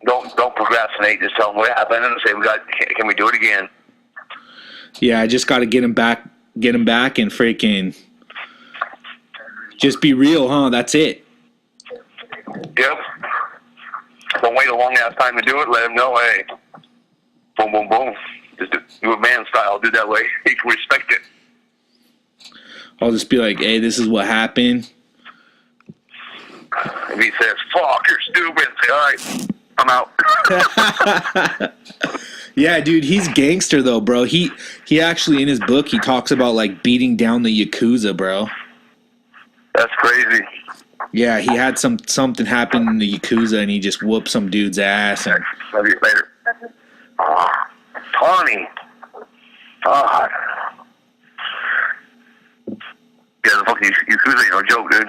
Don't procrastinate. Just tell them what happened and say, can we do it again? Yeah, I just got to get him back, and freaking just be real, huh? That's it. Yep. Don't wait a long ass time to do it. Let him know, hey, boom, boom, boom. Just do it man style. Do that way. He can respect it. I'll just be like, hey, this is what happened. If he says, fuck, you're stupid, say, all right, I'm out. Yeah, dude, he's gangster though, bro. He actually in his book he talks about like beating down the Yakuza, bro. That's crazy. Yeah, he had something happen in the Yakuza and he just whooped some dude's ass. And Love you later. Tawny. God. Yeah, the fucking Yakuza ain't no joke, dude.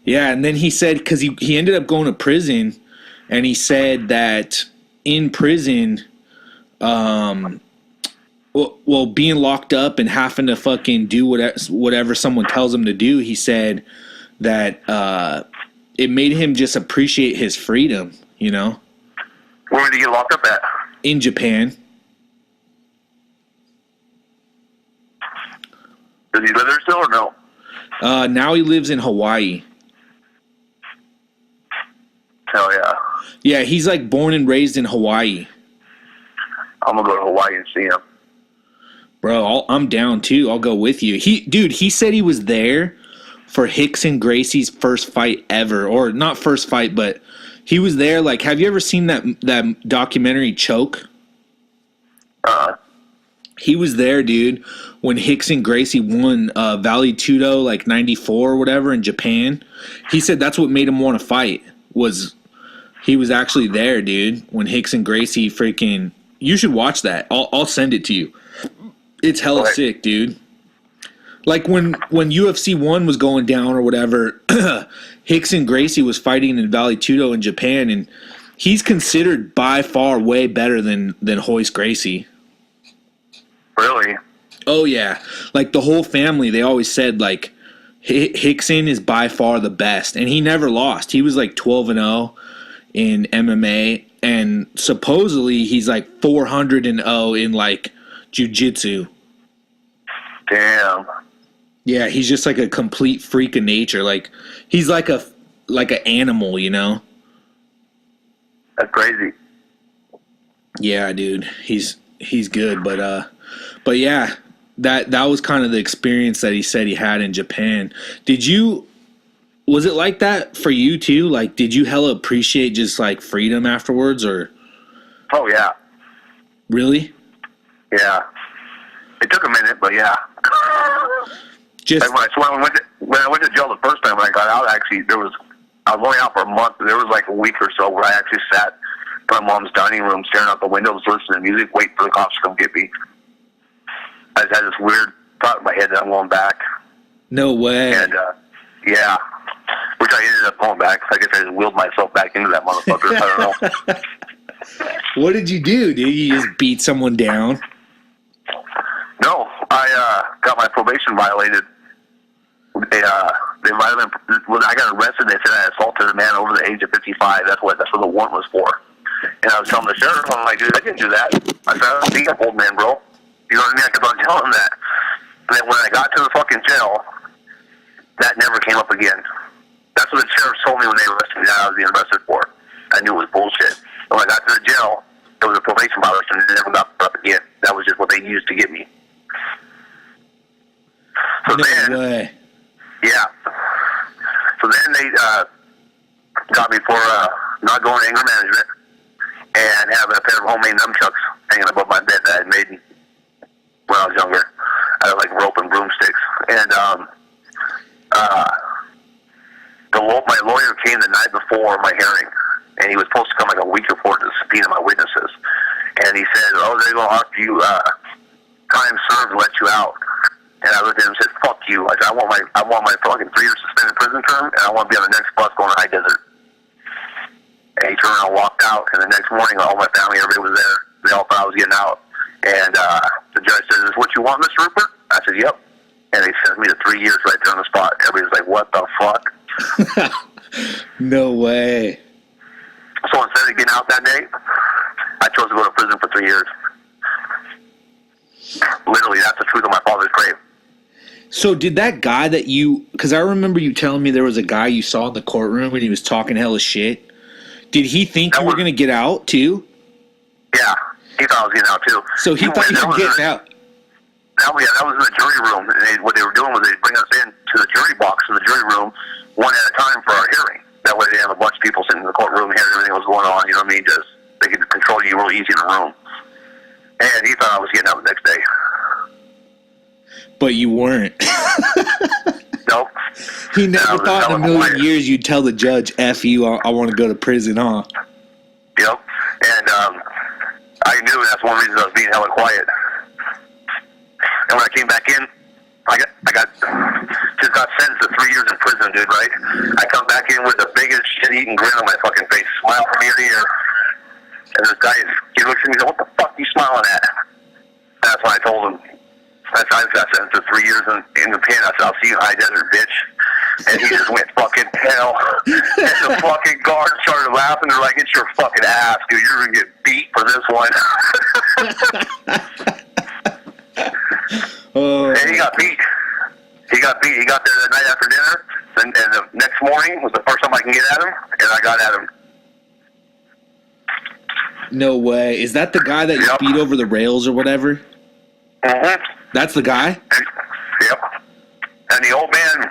yeah, and then he said, because he ended up going to prison, and he said that in prison, well, being locked up and having to fucking do whatever someone tells him to do, he said that it made him just appreciate his freedom, you know? Where did he get locked up at? In Japan. Does he live there still or no? Now he lives in Hawaii. Hell yeah. Yeah, he's like born and raised in Hawaii. I'm going to go to Hawaii and see him. Bro, I'm down too. I'll go with you. He said he was there for Rickson Gracie's first fight ever. Or not first fight, but he was there. Like, have you ever seen that documentary Choke? He was there, dude, when Rickson Gracie won Vale Tudo, like 94 or whatever in Japan. He said that's what made him want to fight, was he was actually there, dude, when Rickson Gracie freaking... You should watch that. I'll send it to you. It's hella sick, dude. Like when UFC 1 was going down or whatever, Rickson Gracie was fighting in Vale Tudo in Japan, and he's considered by far way better than Royce Gracie. Really? Oh, yeah. Like the whole family, they always said, like, Rickson is by far the best, and he never lost. He was like 12-0 in MMA, and supposedly he's like 400-0 in like jiu-jitsu. Damn. Yeah, he's just like a complete freak of nature. Like he's like an animal, you know? That's crazy. Yeah, dude. He's good, but yeah, that was kind of the experience that he said he had in Japan. Was it like that for you too? Like, did you hella appreciate just like freedom afterwards, or? Oh yeah. Really? Yeah. It took a minute, but yeah. Just like when I went to jail the first time when I got out, actually I was only out for a month. There was like a week or so where I actually sat in my mom's dining room, staring out the windows, listening to music, waiting for the cops to come get me. I just had this weird thought in my head that I'm going back. No way. And yeah, which I ended up going back. I guess I just willed myself back into that motherfucker. I don't know. What did you do? Did you just beat someone down? No, I got my probation violated. They violated. When I got arrested, they said I assaulted a man over the age of 55. That's what the warrant was for. And I was telling the sheriff, I'm like, dude, I didn't do that. I said, I was being an old man, bro. You know what I mean? I kept on telling him that. And then when I got to the fucking jail, that never came up again. That's what the sheriff told me when they arrested me that I was being arrested for. I knew it was bullshit. And when I got to the jail, it was a probation violation, and it never got brought up again. That was just what they used to get me. So No then, way. yeah. So then they got me for not going to anger management and having a pair of homemade nunchucks hanging above my bed that I had made when I was younger. I had like rope and broomsticks. And my lawyer came the night before my hearing, and he was supposed to come like a week before to subpoena my witnesses. And he said, oh, they're going to offer you time served and let you out. And I looked at him and said, fuck you. I said, I want my fucking 3-year suspended prison term, and I want to be on the next bus going to high desert. And he turned around and walked out, and the next morning, all my family, everybody was there. They all thought I was getting out. And the judge said, is this what you want, Mr. Rupert? I said, yep. And they sent me to 3 years right there on the spot. Everybody was like, what the fuck? No way. So instead of getting out that day, I chose to go to prison for 3 years. Literally, that's the truth of my father's grave. So did that guy that you, because I remember you telling me there was a guy you saw in the courtroom and he was talking hella shit. Did he think you were going to get out too? Yeah, he thought I was getting out too. So he thought you were getting out. That was in the jury room. And what they were doing was they'd bring us in to the jury box in the jury room one at a time for our hearing. That way they have a bunch of people sitting in the courtroom hearing everything that was going on, you know what I mean? Just, they could control you real easy in the room. And he thought I was getting out the next day. But you weren't. Nope. He never thought in a million years you'd tell the judge, F you, I want to go to prison, huh? Yep. And I knew that's one reason I was being hella quiet. And when I came back in, I got sentenced to 3 years in prison, dude, right? I come back in with the biggest shit-eating grin on my fucking face, smile from ear to ear. And this guy, he looks at me and goes, what the fuck are you smiling at? That's when I told him. I got sentenced to 3 years in the pen. I said, I'll see you in High Desert, bitch. And he just went fucking hell. And the fucking guards started laughing. They're like, it's your fucking ass, dude. You're going to get beat for this one. And he got beat. He got beat. He got there the night after dinner. And the next morning was the first time I can get at him. And I got at him. No way. Is that the guy that you beat over the rails or whatever? Mm-hmm. That's the guy? Yep. And the old man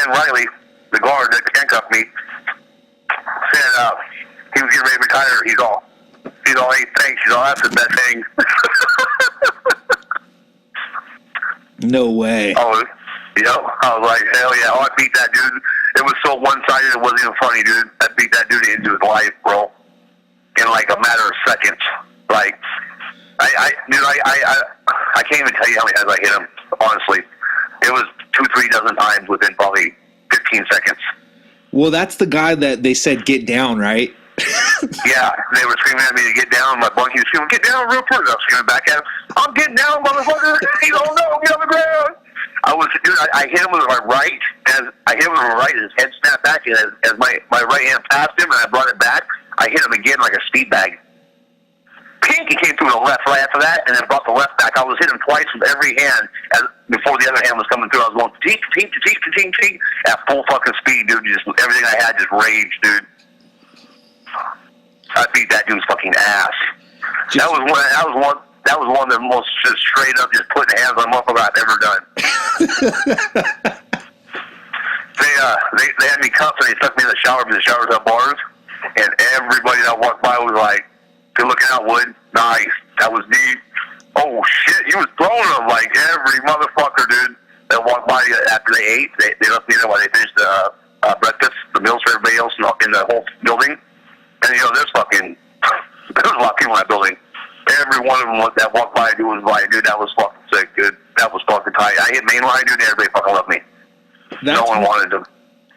Riley, the guard that handcuffed me, said he was getting ready to retire. He's all, hey, thanks. He's all, that's the best thing. No way. Oh, yep. I was like, hell yeah. Oh, I beat that dude. It was so one-sided, it wasn't even funny, dude. I beat that dude into his life, bro. In like a matter of seconds. Like, I can't even tell you how many times I hit him, honestly. It was 2-3 dozen times within probably 15 seconds. Well, that's the guy that they said get down, right? Yeah, they were screaming at me to get down. My bunkie was screaming, get down, Rupert. I was screaming back at him, I'm getting down, motherfucker. You don't know, get on the ground. I hit him with my right. His head snapped back, and as my right hand passed him and I brought it back, I hit him again like a speed bag. Pinky came through the left right after that, and then brought the left back. I was hitting twice with every hand before the other hand was coming through. I was going tink at full fucking speed, dude. Just everything I had just raged, dude. I beat that dude's fucking ass. That was one of the most just straight up just putting hands on motherfucker I've ever done. They had me cuffed and they took me in the shower because the showers have bars, and everybody that walked by was like, good looking out, Wood. Nice. That was neat. Oh, shit. He was throwing them like every motherfucker, dude, that walked by after they ate. They left me there while they finished the breakfast, the meals for everybody else in the whole building. And, there's a lot of people in that building. Every one of them that walked by, dude, was like, dude, that was fucking sick, dude. That was fucking tight. I hit mainline, dude, and everybody fucking loved me. No one wanted to.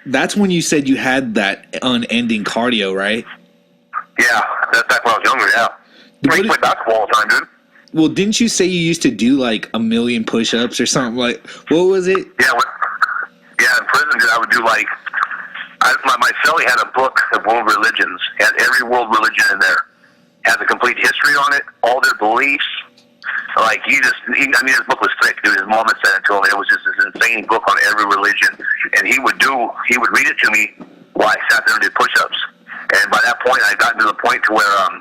That's when you said you had that unending cardio, right? Yeah, that's back when I was younger, yeah. I used to play basketball all the time, dude. Well, didn't you say you used to do like 1 million push-ups or something? Like, what was it? Yeah, in prison, dude, I would do like, my cellie had a book of world religions, had every world religion in there, had the complete history on it, all their beliefs. Like, this book was thick, dude. His mom had sent it to him. It was just this insane book on every religion. And he would read it to me while I sat there and did push-ups. And by that point, I got to the point to where I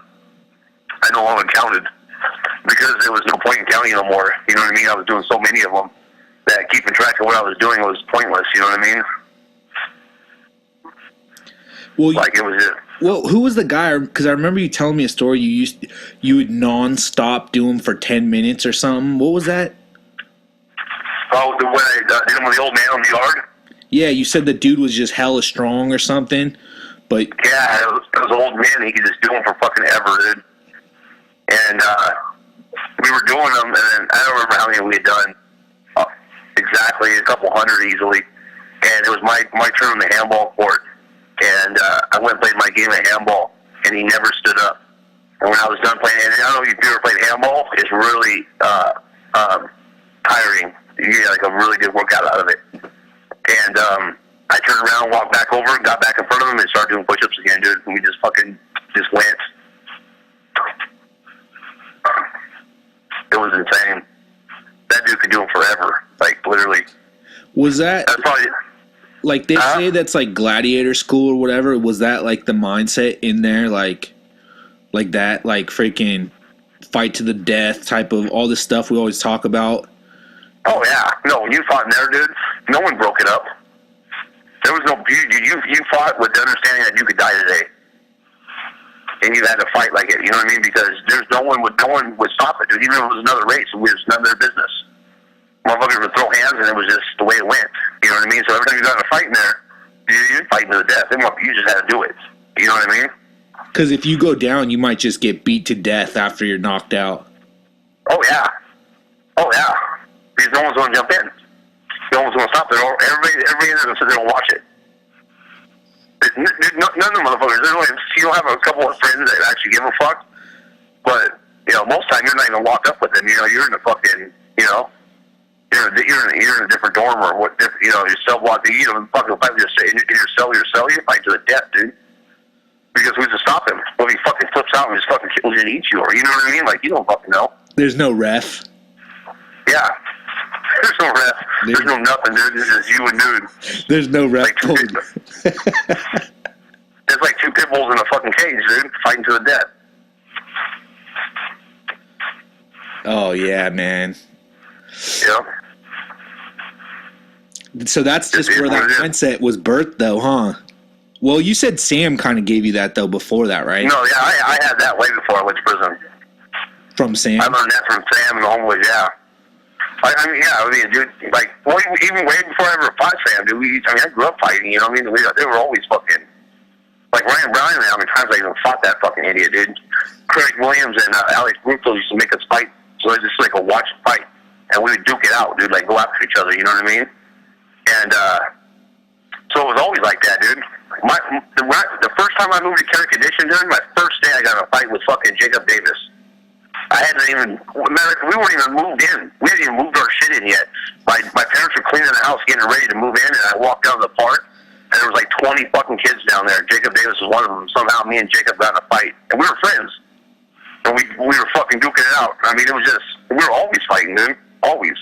no longer counted because there was no point in counting no more. You know what I mean? I was doing so many of them that keeping track of what I was doing was pointless. You know what I mean? Well, it was it. Well, who was the guy? Because I remember you telling me a story. You would non-stop do them for 10 minutes or something. What was that? Oh, when I did him with the old man on the yard? Yeah, you said the dude was just hella strong or something. But yeah, it was an old man. He could just do them for fucking ever, dude. And we were doing them, and then I don't remember how many we had done. Exactly, a couple hundred easily. And it was my turn in the handball court. And I went and played my game of handball, and he never stood up. And when I was done playing, and I don't know if you've ever played handball, it's really tiring. You get like a really good workout out of it. And I turned around, walked back over, and got back in front of him, and started doing push-ups again, dude. And we just went. It was insane. That dude could do them forever, like literally. Was that? That's probably. Like, they say that's like gladiator school or whatever. Was that like the mindset in there, like that, like freaking fight to the death type of all this stuff we always talk about? Oh yeah, no. When you fought in there, dude, no one broke it up. There was no. You fought with the understanding that you could die today, and you had to fight like it. You know what I mean? Because there's no one would stop it, dude. Even if it was another race, it was none of their business. Motherfuckers would throw hands, and it was just the way it went. You know what I mean? So every time you got in a fight in there, you're fighting to the death. You just had to do it. You know what I mean? Because if you go down, you might just get beat to death after you're knocked out. Oh yeah, because no one's going to jump in. No one's going to stop it. Everybody in there sit there and watch it. None of the motherfuckers. You don't have a couple of friends that actually give a fuck, but most of the time you're not even locked up with them. You're in the fucking You're in a different dorm or what? Your cell block. You don't fucking fight with in your cell. You fight to the death, dude. Because who's to stop him? Well, he fucking flips out and just fucking kills you and eats you, or you know what I mean? Like, you don't fucking know. There's no ref. Yeah. There's no ref. There's no nothing, dude. This is you and dude. There's no ref. There's like two pit bulls in a fucking cage, dude, fighting to the death. Oh yeah, man. Yeah. So that's just where that mindset was birthed, though, huh? Well, you said Sam kind of gave you that, though, before that, right? No, yeah, I had that way before I went to prison. From Sam? I learned that from Sam and the homeboys, yeah. I mean, dude, like, well, even way before I ever fought Sam, dude, I grew up fighting, you know what I mean? They were always fucking, like, Ryan Brown, how many times I even fought that fucking idiot, dude. Craig Williams and Alex Rupert used to make us fight, so it was just like a watch fight. And we would duke it out, dude, like, go after each other, you know what I mean? And, so it was always like that, dude. The first time I moved to Kerry Condition, dude, my first day I got in a fight with fucking Jacob Davis. I hadn't even, we weren't even moved in. We hadn't even moved our shit in yet. My parents were cleaning the house, getting ready to move in, and I walked down to the park, and there was like 20 fucking kids down there. Jacob Davis was one of them. Somehow me and Jacob got in a fight. And we were friends. And we were fucking duking it out. I mean, it was just, we were always fighting, dude. Always.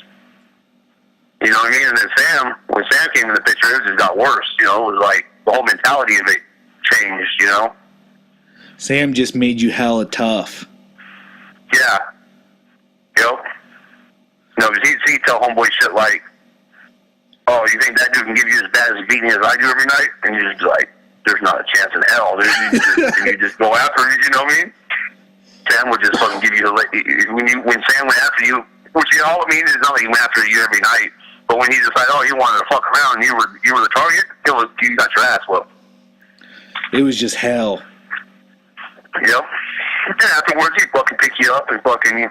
You know what I mean? And then when Sam came in the picture, it just got worse. It was like the whole mentality of it changed, Sam just made you hella tough. Yeah. Because he'd tell homeboy shit like, oh, you think that dude can give you as bad as beating as I do every night? And you're just like, there's not a chance in hell, dude. You just go after it, you know what I mean? Sam would just fucking give you when Sam went after you, which all it means is not like he went after you every night. But when he decided, oh, you wanted to fuck around and you were the target, you got your ass whooped. It was just hell. Yep. And afterwards, he'd fucking pick you up and fucking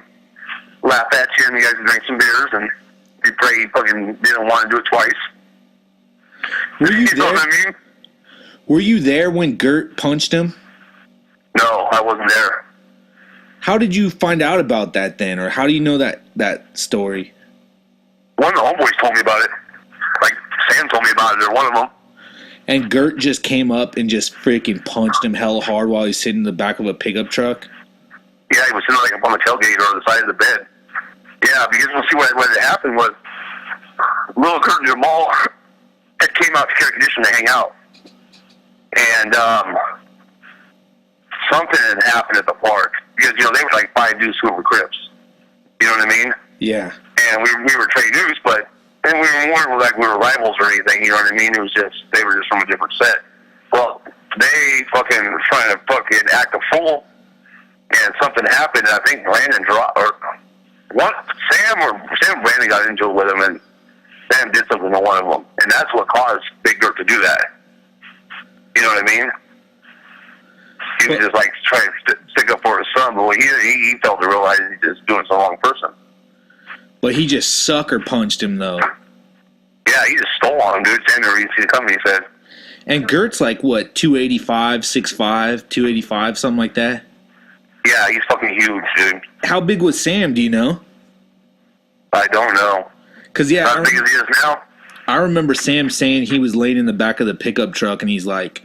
laugh at you, and you guys would drink some beers, and you pray he fucking didn't want to do it twice. Were you know what I mean? Were you there when Gert punched him? No, I wasn't there. How did you find out about that then, or how do you know that story? One of the homeboys told me about it. Like, Sam told me about it, or one of them. And Gert just came up and just freaking punched him hella hard while he's sitting in the back of a pickup truck? Yeah, he was sitting like up on the tailgate or on the side of the bed. Yeah, because we'll see what had happened was little Gert and Jamal had came out to Kerry Condition to hang out. And something had happened at the park. Because, they were like 5 dudes who were Crips. You know what I mean? Yeah. And we were trade dudes, but and we weren't like we were rivals or anything, you know what I mean? It was just, they were just from a different set. Well, they fucking were trying to fucking act a fool, and something happened, and I think Brandon dropped, or Sam and Brandon got into it with him, and Sam did something to one of them, and that's what caused Big Dirt to do that. You know what I mean? He was just like trying to stick up for his son, but he felt to realize he was doing some wrong person. But he just sucker punched him, though. Yeah, he just stole on him, dude. Sam never even seen it coming, he said. And Gert's like, what, 285, 6'5", 285, something like that? Yeah, he's fucking huge, dude. How big was Sam, do you know? I don't know. Cause yeah, Not as big as he is now? I remember Sam saying he was laying in the back of the pickup truck and he's like,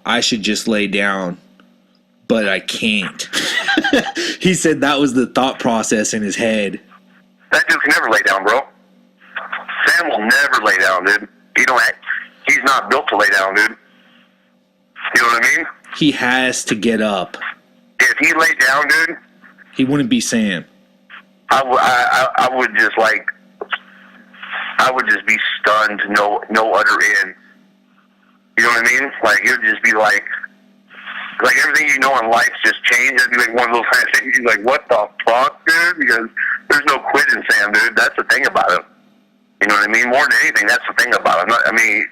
I should just lay down, but I can't. He said that was the thought process in his head. That dude can never lay down, bro. Sam will never lay down, dude. He's not built to lay down, dude. You know what I mean? He has to get up. If he laid down, dude, he wouldn't be Sam. I would just be stunned, no other in. You know what I mean? Like, it would just be like everything you know in life's just changed. It'd be like one of those kind of things. You're like, what the fuck, dude? Because there's no quit in Sam, dude. That's the thing about him. You know what I mean? More than anything, that's the thing about him. I mean,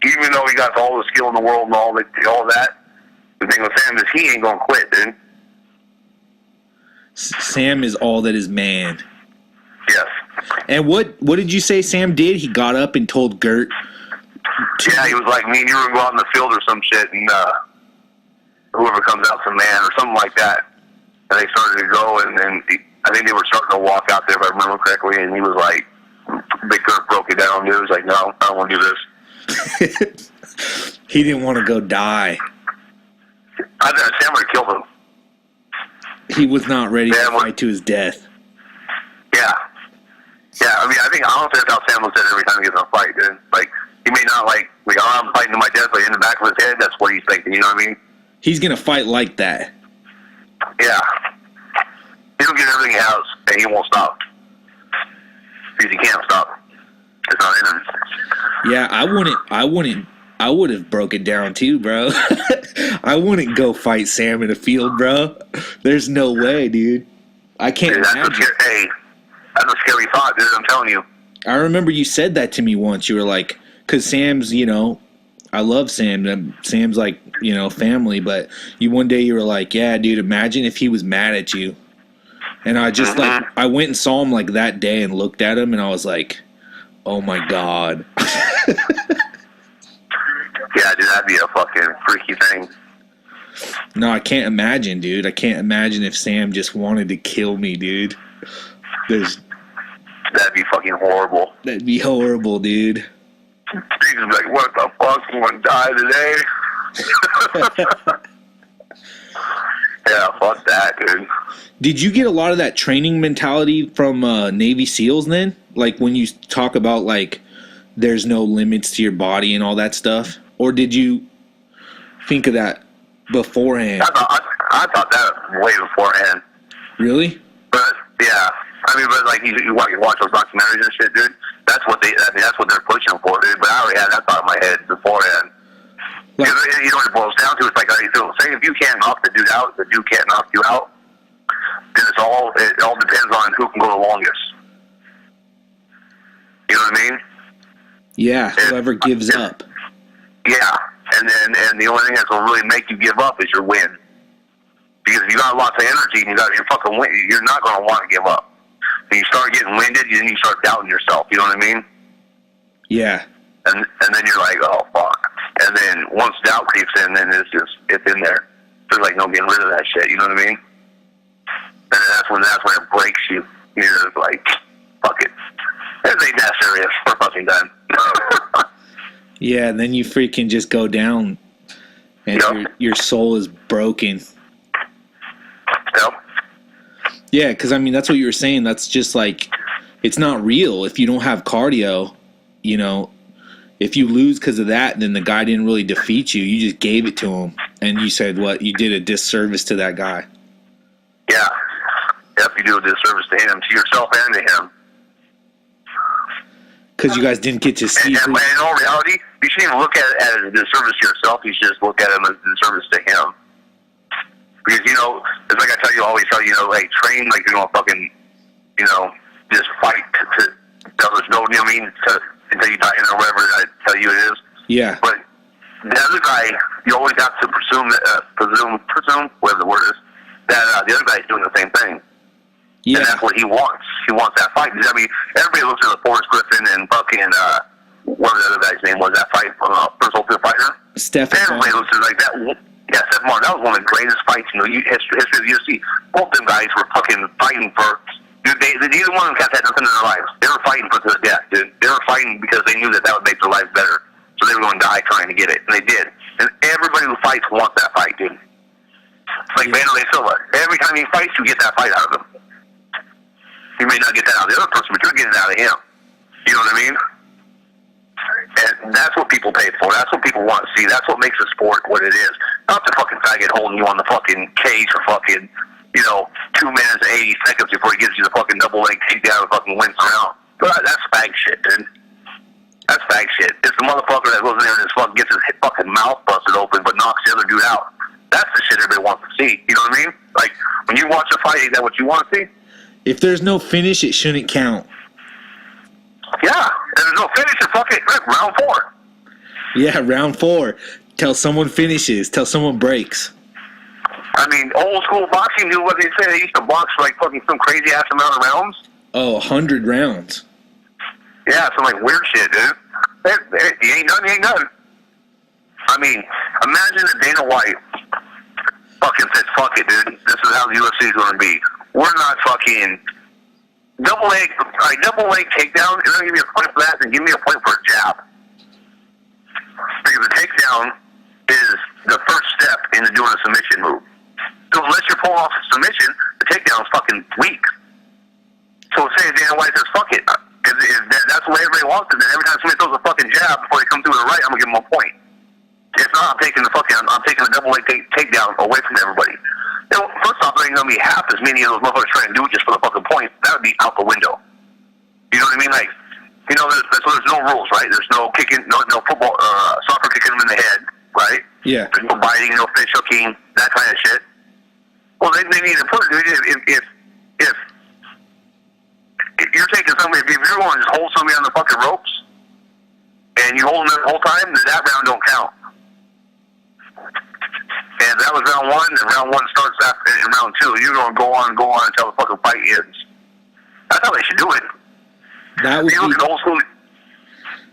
even though he got all the skill in the world and all that, the thing with Sam is he ain't gonna quit, dude. Sam is all that is man. Yes. And what did you say Sam did? He got up and told Gert. Yeah, he was like, me and you were going to go out in the field or some shit, and whoever comes out's a man or something like that. And they started to go, and I think they were starting to walk out there, if I remember correctly, and he was like, Big Gert broke it down, dude. He was like, no, I don't want to do this. He didn't want to go die. Sam would have killed him. He was not ready to fight to his death. Yeah. Yeah, I mean, I think honestly that's how Sam looks at it every time he gets in a fight, dude. Like, he may not like oh, I'm fighting to my death, but in the back of his head, that's what he's thinking, you know what I mean? He's going to fight like that. Yeah. He'll get everything he has, and he won't stop. Because he can't stop. It's not in him. Yeah, I would have broke it down too, bro. I wouldn't go fight Sam in a field, bro. There's no way, dude. I can't imagine. That's a scary thought, dude. I'm telling you. I remember you said that to me once. You were like, because Sam's, I love Sam. Sam's like, family. But one day you were like, yeah, dude, imagine if he was mad at you. And I just I went and saw him like that day and looked at him and I was like, oh my God. Yeah, dude, that'd be a fucking freaky thing. No, I can't imagine, dude. I can't imagine if Sam just wanted to kill me, dude. That'd be fucking horrible. That'd be horrible, dude. He's like, what the fuck? Someone died today? Yeah, fuck that, dude. Did you get a lot of that training mentality from Navy SEALs then? Like when you talk about like there's no limits to your body and all that stuff? Or did you think of that beforehand? I thought that way beforehand. Really? But yeah, I mean, but like you watch those documentaries and shit, dude. That's what they're pushing for, dude. But I already had that thought in my head beforehand. Like, you know what it boils down to? It's like, say if you can't knock the dude out, the dude can't knock you out. Then it all depends on who can go the longest. You know what I mean? Yeah, whoever gives up. Yeah, and the only thing that's gonna really make you give up is your win. Because if you got lots of energy and you're fucking win, you're not gonna want to give up. When you start getting winded, then you start doubting yourself. You know what I mean? Yeah. And then you're like, oh fuck. And then once doubt creeps in, then it's in there. There's like no getting rid of that shit. You know what I mean? And that's when it breaks you. You're just like, fuck it. This ain't that serious. We're fucking done. Yeah, and then you freaking just go down, and your soul is broken. Yep. Yeah, because I mean that's what you were saying. That's just like it's not real if you don't have cardio. If you lose because of that, then the guy didn't really defeat you. You just gave it to him, and you said what? You did a disservice to that guy. Yeah. Yep, you do a disservice to him, to yourself and to him. Because you guys didn't get to see. And in all reality, you shouldn't even look at it as a disservice to yourself. You should just look at him as a disservice to him. Because, it's like I always tell you, like, train like you're going to fucking, just fight till there's no, until you die, whatever I tell you it is. Yeah. But the other guy, you always have to presume, whatever the word is, that the other guy's doing the same thing. Yeah. And that's what he wants. He wants that fight. I mean, everybody looks at the Forrest Griffin and fucking, whatever the other guy's name was, that fight from First Ultimate Fighter. Everybody looks at it like that. Yeah, Steph Martin. That was one of the greatest fights in the history of the UFC. Both them guys were fucking fighting for, Dude, neither one of them cats had nothing in their lives. They were fighting for the death, dude. They were fighting because they knew that would make their life better. So they were going to die trying to get it, and they did. And everybody who fights wants that fight, dude. It's like Vanderlei Silva. Every time he fights, you get that fight out of him. You may not get that out of the other person, but you're getting it out of him. You know what I mean? And that's what people pay for. That's what people want to see. That's what makes a sport what it is. Not the fucking faggot holding you on the fucking cage for fucking, 2 minutes and 80 seconds before he gives you the fucking double leg takedown and fucking wins around. But that's fag shit, dude. That's fag shit. It's the motherfucker that goes in there and just gets his fucking mouth busted open but knocks the other dude out. That's the shit everybody wants to see. You know what I mean? Like, when you watch a fight, is that what you want to see? If there's no finish, it shouldn't count. Yeah. If there's no finish, then fuck it. Round 4. Yeah, round 4. Till someone finishes. Till someone breaks. I mean, old school boxing knew what they said. They used to box for, like, fucking some crazy-ass amount of rounds. Oh, 100 rounds. Yeah, some, like, weird shit, dude. You ain't done, you ain't done. I mean, imagine if Dana White fucking said, fuck it, dude. This is how the UFC is going to be. We're not fucking double leg takedown. You're going to give me a point for that, then give me a point for a jab. Because the takedown is the first step into doing a submission move. So unless you're pulling off a submission, the takedown is fucking weak. So say Dana White says, fuck it. If that's the way everybody wants it, then every time somebody throws a fucking jab before they come through the right, I'm going to give them a point. If not, I'm taking the double leg takedown away from everybody. First off, there ain't going to be half as many of those motherfuckers trying to do it just for the fucking point. That would be out the window. You know what I mean? Like, there's no rules, right? There's no kicking, no football, soccer kicking them in the head, right? Yeah. There's no biting, no fish hooking, that kind of shit. Well, they need to put it, if you're taking somebody, if you're going to just hold somebody on the fucking ropes, and you hold them the whole time, then that round don't count. And that was round 1, and round 1 starts after in round 2. You're going to go on until the fucking fight ends. That's how they should do it. That would be old school.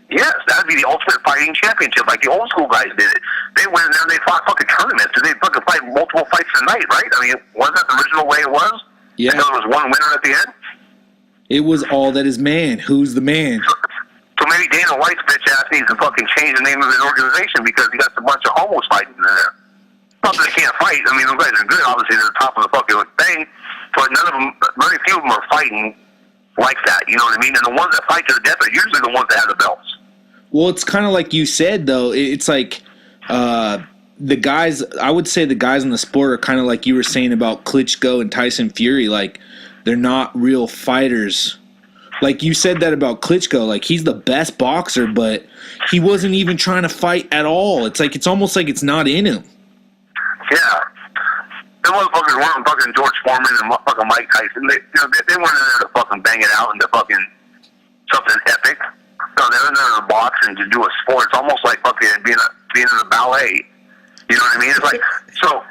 Yes, that would be the ultimate fighting championship, like the old school guys did it. They went in there and they fought fucking tournaments, and they fucking fight multiple fights a night, right? I mean, wasn't that the original way it was? Yeah. And there was one winner at the end? It was all that is man. Who's the man? So maybe Dana White's bitch ass needs to fucking change the name of his organization because he got a bunch of homos fighting in there. Not that they can't fight. I mean, those guys are good. Obviously, they're the top of the fucking thing. But very few of them are fighting like that. You know what I mean? And the ones that fight to the death are usually the ones that have the belts. Well, it's kind of like you said, though. It's like the guys, I would say the guys in the sport are kind of like you were saying about Klitschko and Tyson Fury. Like, they're not real fighters. Like, you said that about Klitschko. Like, he's the best boxer, but he wasn't even trying to fight at all. It's like, it's almost like it's not in him. Yeah. Them motherfuckers weren't fucking George Foreman and fucking Mike Tyson. They weren't in there to fucking bang it out into fucking something epic. No, they're in there to box and to do a sport. It's almost like fucking being in a ballet. You know what I mean? It's like, so,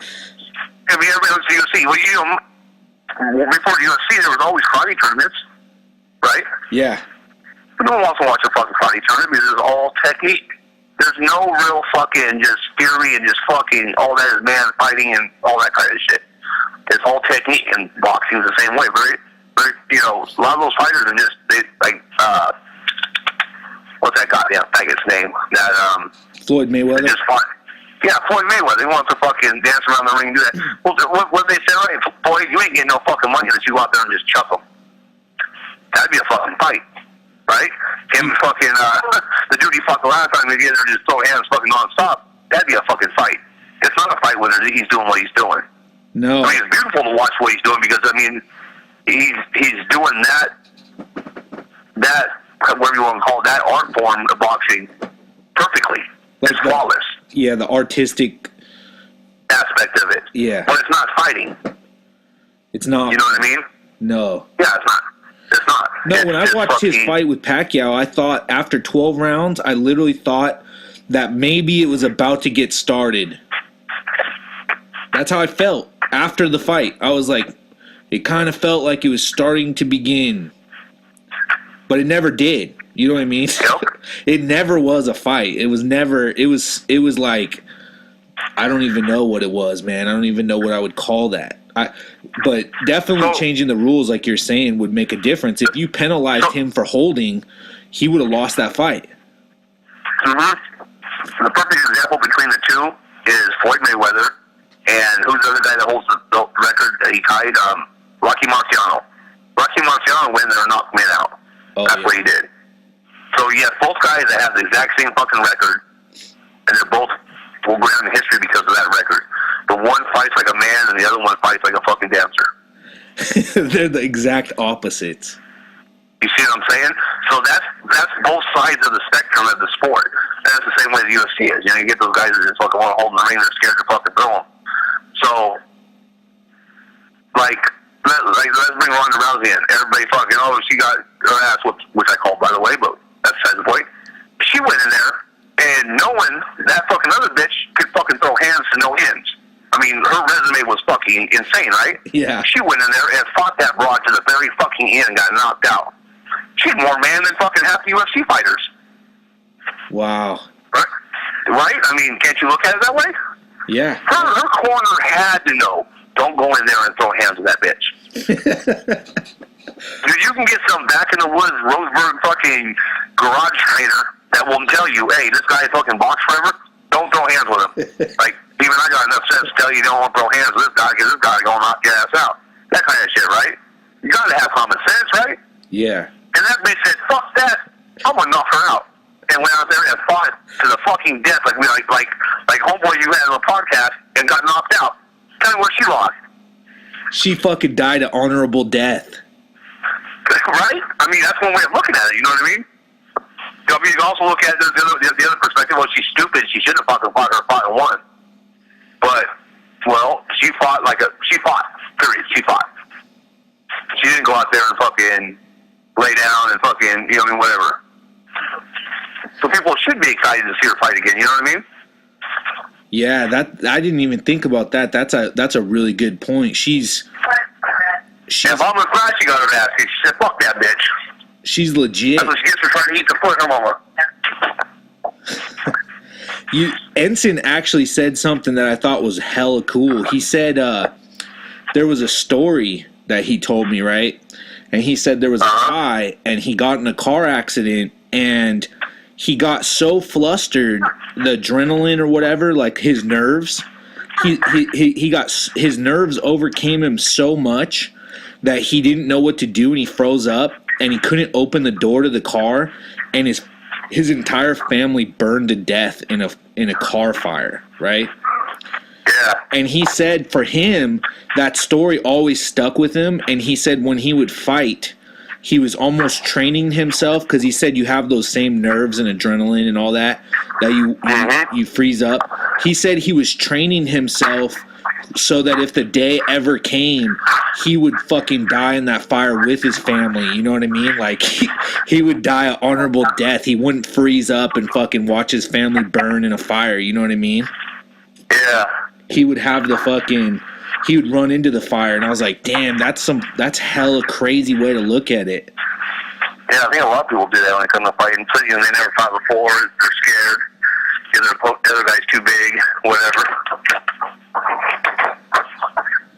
I mean, everybody wants to UFC. Well, before the UFC, there was always karate tournaments, right? Yeah. But no one wants to watch a fucking karate tournament because it's all technique. There's no real fucking just theory and just fucking all that is man fighting and all that kind of shit. It's all technique, and boxing's the same way. Very, a lot of those fighters are just, what's that goddamn faggot's name? That, Floyd Mayweather? Just fought. Yeah, Floyd Mayweather. He wants to fucking dance around the ring and do that. Well, what they say, right? Floyd, you ain't getting no fucking money unless you go out there and just chuck them. That'd be a fucking fight. Right? Him fucking, the dude he fought the last time, he just throw hands fucking nonstop. That'd be a fucking fight. It's not a fight when he's doing what he's doing. No. I mean, it's beautiful to watch what he's doing because, I mean, he's doing that, whatever you want to call it, that art form of boxing perfectly. Like it's flawless. Yeah, the artistic aspect of it. Yeah. But it's not fighting. It's not. You know what I mean? No. Yeah, it's not. It's not. No, when I watched his fight with Pacquiao, I thought after 12 rounds, I literally thought that maybe it was about to get started. That's how I felt after the fight. I was like, it kind of felt like it was starting to begin. But it never did. You know what I mean? Yep. It never was a fight. It was never, it was like, I don't even know what it was, man. I don't even know what I would call that. But definitely So- changing the rules, like you're saying, would make a difference. If you penalized him for holding, he would have lost that fight. The perfect example between the two is Floyd Mayweather and who's the other guy that holds the record that he tied? Rocky Marciano. Rocky Marciano went there and knocked him out. That's what he did. So you have both guys that have the exact same fucking record, and they're both will go down in history because of that record. But one fights like a man, and the other one fights like a fucking dancer. They're the exact opposites. You see what I'm saying? So that's both sides of the spectrum of the sport. And that's the same way the UFC is. You know, you get those guys that just fucking want to hold in the ring, they're scared to fucking throw them. So, let's bring Ronda Rousey in. Everybody fucking, she got her ass whooped, which I called, by the way, but that's besides the point. She went in there, and knowing that fucking other bitch could fucking throw hands to no ends. I mean, her resume was fucking insane, right? Yeah. She went in there and fought that broad to the very fucking end and got knocked out. She's more man than fucking half the UFC fighters. Wow. Right? I mean, can't you look at it that way? Yeah. Her corner had to know, don't go in there and throw hands with that bitch. Dude, you can get some back in the woods Roseburg fucking garage trainer that will tell you, hey, this guy fucking boxed forever, don't throw hands with him. Like, even I got enough sense to tell you don't want to throw hands with this guy because this guy's going to knock your ass out. That kind of shit, right? You got to have common sense, right? Yeah. And that bitch said, fuck that, I'm going to knock her out. And went out there and fought to the fucking death like homeboy you had on the podcast and got knocked out. Tell me where she lost. She fucking died an honorable death. Right? I mean, that's one way of looking at it, you know what I mean? I mean, you can also look at the other perspective. Well, she's stupid. She shouldn't have fucking fought and won. But, well, she fought, period. She fought. She didn't go out there and fucking lay down and fucking, you know what I mean, whatever. So people should be excited to see her fight again, you know what I mean? Yeah, that I didn't even think about that. That's a really good point. She's if I'm gonna cry, she got her ass. She said, fuck that bitch. She's legit. That's what she gets for trying to eat the foot of her mama. Ensign actually said something that I thought was hella cool. He said there was a story that he told me, right? And he said there was a guy and he got in a car accident and he got so flustered, the adrenaline or whatever, like his nerves, his nerves overcame him so much that he didn't know what to do and he froze up and he couldn't open the door to the car and his entire family burned to death in a car fire, right? Yeah. And he said for him, that story always stuck with him. And he said when he would fight, he was almost training himself because he said you have those same nerves and adrenaline and all that you freeze up. He said he was training himself so that if the day ever came, he would fucking die in that fire with his family. You know what I mean? Like, he would die an honorable death. He wouldn't freeze up and fucking watch his family burn in a fire. You know what I mean? Yeah. He would have he would run into the fire, and I was like, damn, that's hella crazy way to look at it. Yeah, I think a lot of people do that when it comes to fighting. So, you know, they never fought before. They're scared. Either the other guy's too big, whatever.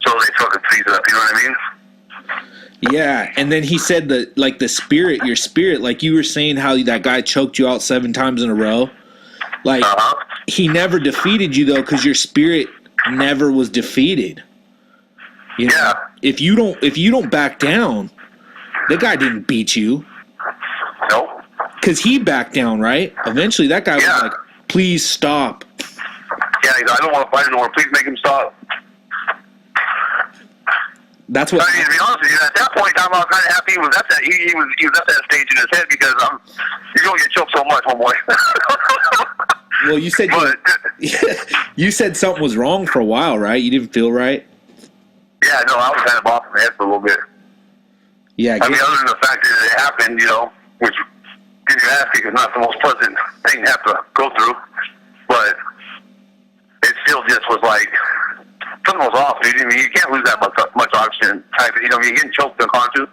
So they fucking freeze it up, you know what I mean? Yeah, and then he said that, like, your spirit, like you were saying how that guy choked you out 7 times in a row. Like, he never defeated you, though, because your spirit never was defeated. You know? Yeah. If you don't back down, the guy didn't beat you. Nope. Because he backed down, right? Eventually, that guy was like, please stop. Yeah, I don't want to fight anymore. Please make him stop. That's what. I mean, to be honest with you, at that point in time, I was kind of happy he was at that. He was at that stage in his head because you're going to get choked so much, homeboy. Well, you said you said something was wrong for a while, right? You didn't feel right. Yeah, no, I was kind of off in the head for a little bit. Yeah, I mean, other than the fact that it happened, you know, which getting your ass kicked is not the most pleasant thing to have to go through, but it still just was like something was off, dude. I mean, you can't lose that much oxygen. You know, you're getting choked unconscious.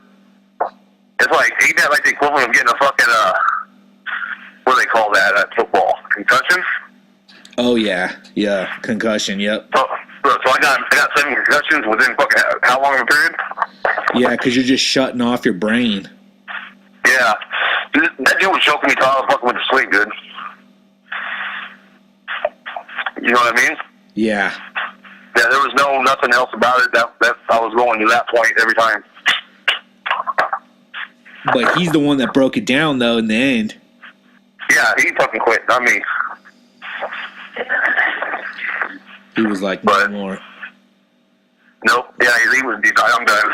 It's like ain't that like the equivalent of getting a fucking what do they call that? Football concussion. Oh yeah, concussion. Yep. So So I got 7 concussions within fucking how long of a period? Yeah, because you're just shutting off your brain. Yeah. That dude was choking me till I was fucking went to sleep, dude. You know what I mean? Yeah. Yeah, there was nothing else about it. That I was going to that point every time. But he's the one that broke it down, though, in the end. Yeah, he fucking quit, not me. He was like, but, no more. Nope. Yeah, he was. I'm done.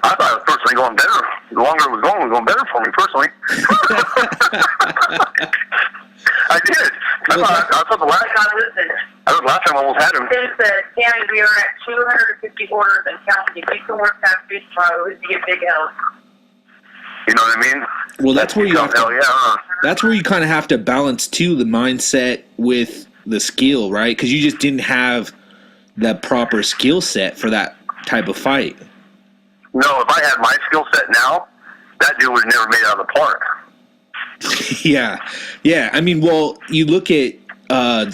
I thought it was personally going better. The longer it was going better for me personally. I did. I thought the last time I almost had him. Since Tammy, we were at 250 orders and counting. If you can work that food tomorrow, it would be a big help. You know what I mean? Well, that's where you have to, yeah. That's where you kind of have to balance too the mindset with the skill, right? Because you just didn't have the proper skill set for that type of fight. No, if I had my skill set now, that dude would have never made it out of the park. Yeah. I mean, well, you look at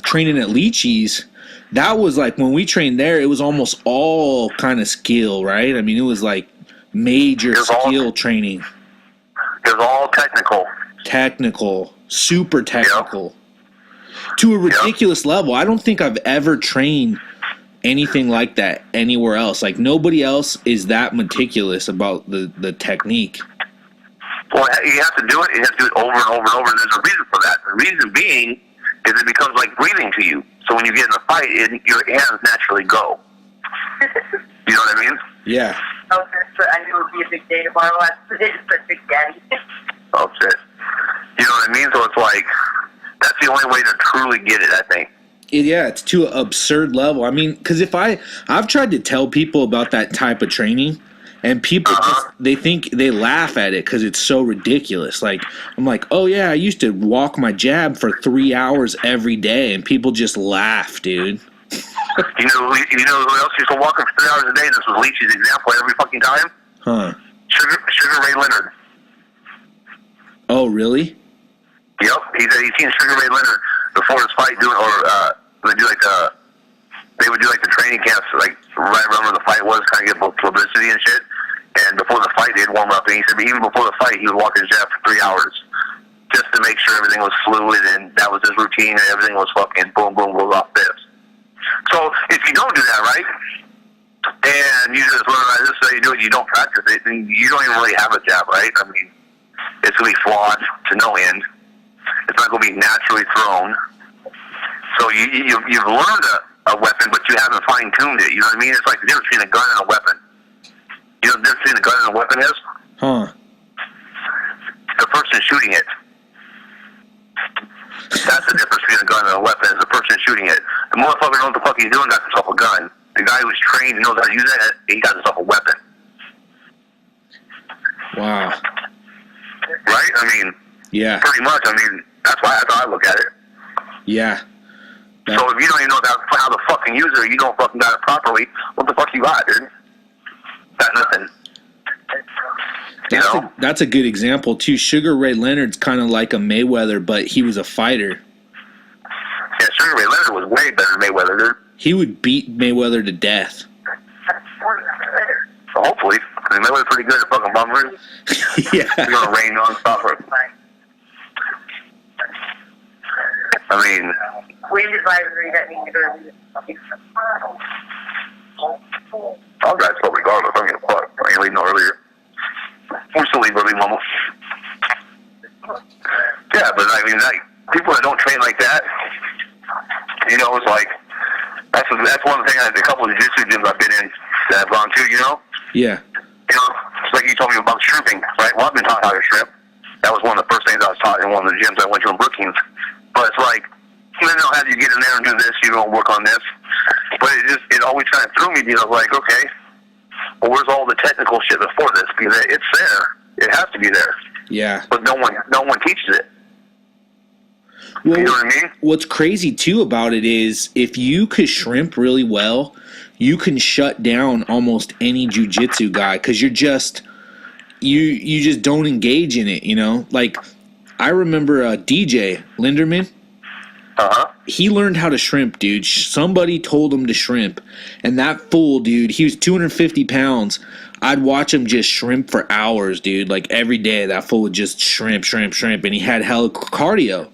training at Leachy's. That was like when we trained there, it was almost all kind of skill, right? I mean, it was like major skill training. It was all technical, super technical, to a ridiculous level. I don't think I've ever trained anything like that anywhere else. Like nobody else is that meticulous about the technique. Well, you have to do it. You have to do it over and over and over. And there's a reason for that. The reason being is it becomes like breathing to you. So when you get in a fight, your hands naturally go. You know what I mean? Yeah. I knew it would be a big day tomorrow. I predicted for Big Daddy. Oh, shit. You know what I mean? So it's like, that's the only way to truly get it, I think. Yeah, it's to an absurd level. I mean, because I've tried to tell people about that type of training, and people they think, they laugh at it because it's so ridiculous. Like, I'm like, oh yeah, I used to walk my jab for 3 hours every day, and people just laugh, dude. You know who else used to walk for 3 hours a day? This was Leachy's example every fucking time. Huh? Sugar Ray Leonard. Oh, really? Yep, he's seen Sugar Ray Leonard before his fight they would do the training camps like right around where the fight was, kind of get publicity and shit. And before the fight, they'd warm up, and he said even before the fight, he would walk his jab for 3 hours just to make sure everything was fluid, and that was his routine, and everything was fucking boom, boom, goes off this. So if you don't do that right, and you just learn this is how you do it, you don't practice it, then you don't even really have a jab, right? I mean, it's going to be flawed to no end. It's not going to be naturally thrown. So you've learned a weapon, but you haven't fine-tuned it. You know what I mean? It's like the difference between a gun and a weapon. You know the difference between a gun and a weapon is? Huh. The person shooting it. That's the difference between a gun and a weapon, is the person shooting it. The motherfucker knows what the fuck he's doing, got himself a gun. The guy who's trained and knows how to use it, he got himself a weapon. Wow. Right? I mean, yeah. Pretty much. I mean, that's how I look at it. Yeah. So if you don't even know how to fucking use it, or you don't fucking got it properly, what the fuck you got, dude? Got nothing. That's a good example too. Sugar Ray Leonard's kind of like a Mayweather, but he was a fighter. Yeah, Sugar Ray Leonard was way better than Mayweather, dude. He would beat Mayweather to death. So hopefully. I mean, Mayweather's pretty good at fucking bummers. Yeah. He's going to rain non-stop for it. I mean... Wind advisory, that means you're going to I'll drive slow regardless. I don't give a fuck. I ain't leaving no earlier. We're still leave early, mama. Yeah, but I mean, people that don't train like that, you know, it's like, that's one of the things, a couple of jiu-jitsu gyms I've been in that I've gone to, you know? Yeah. You know, it's like you told me about shrimping, right? Well, I've been taught how to shrimp. That was one of the first things I was taught in one of the gyms I went to in Brookings. But it's like, you know, how do you get in there and do this, you don't work on this? But it always kind of threw me, you know, like, okay, well, where's all the technical shit before this? Because it's there. It has to be there. Yeah. But no one teaches it. Well, you know what I mean? What's crazy, too, about it is if you could shrimp really well, you can shut down almost any jiu-jitsu guy because you're just you just don't engage in it, you know? Like, I remember DJ Linderman. He learned how to shrimp, dude. Somebody told him to shrimp. And that fool, dude, he was 250 pounds. I'd watch him just shrimp for hours, dude. Like every day, that fool would just shrimp. And he had hella cardio.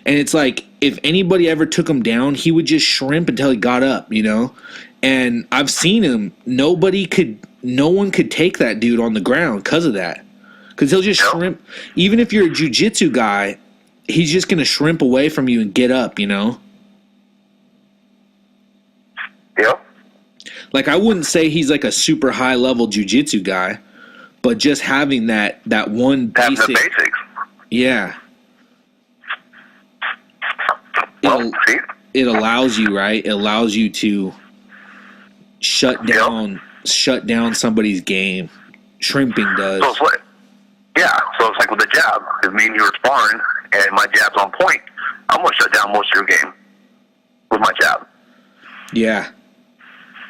And it's like, if anybody ever took him down, he would just shrimp until he got up, you know? And I've seen him. No one could take that dude on the ground because of that. Because he'll just shrimp. Even if you're a jiu-jitsu guy, he's just going to shrimp away from you and get up, you know? Yep. Like, I wouldn't say he's like a super high-level jiu-jitsu guy, but just having that one basic... Having the basics. Yeah. Well, it allows you, right? It allows you to shut down somebody's game. Shrimping does. So it's like with the jab, if me and you are sparring and my jab's on point, I'm going to shut down most of your game with my jab. Yeah.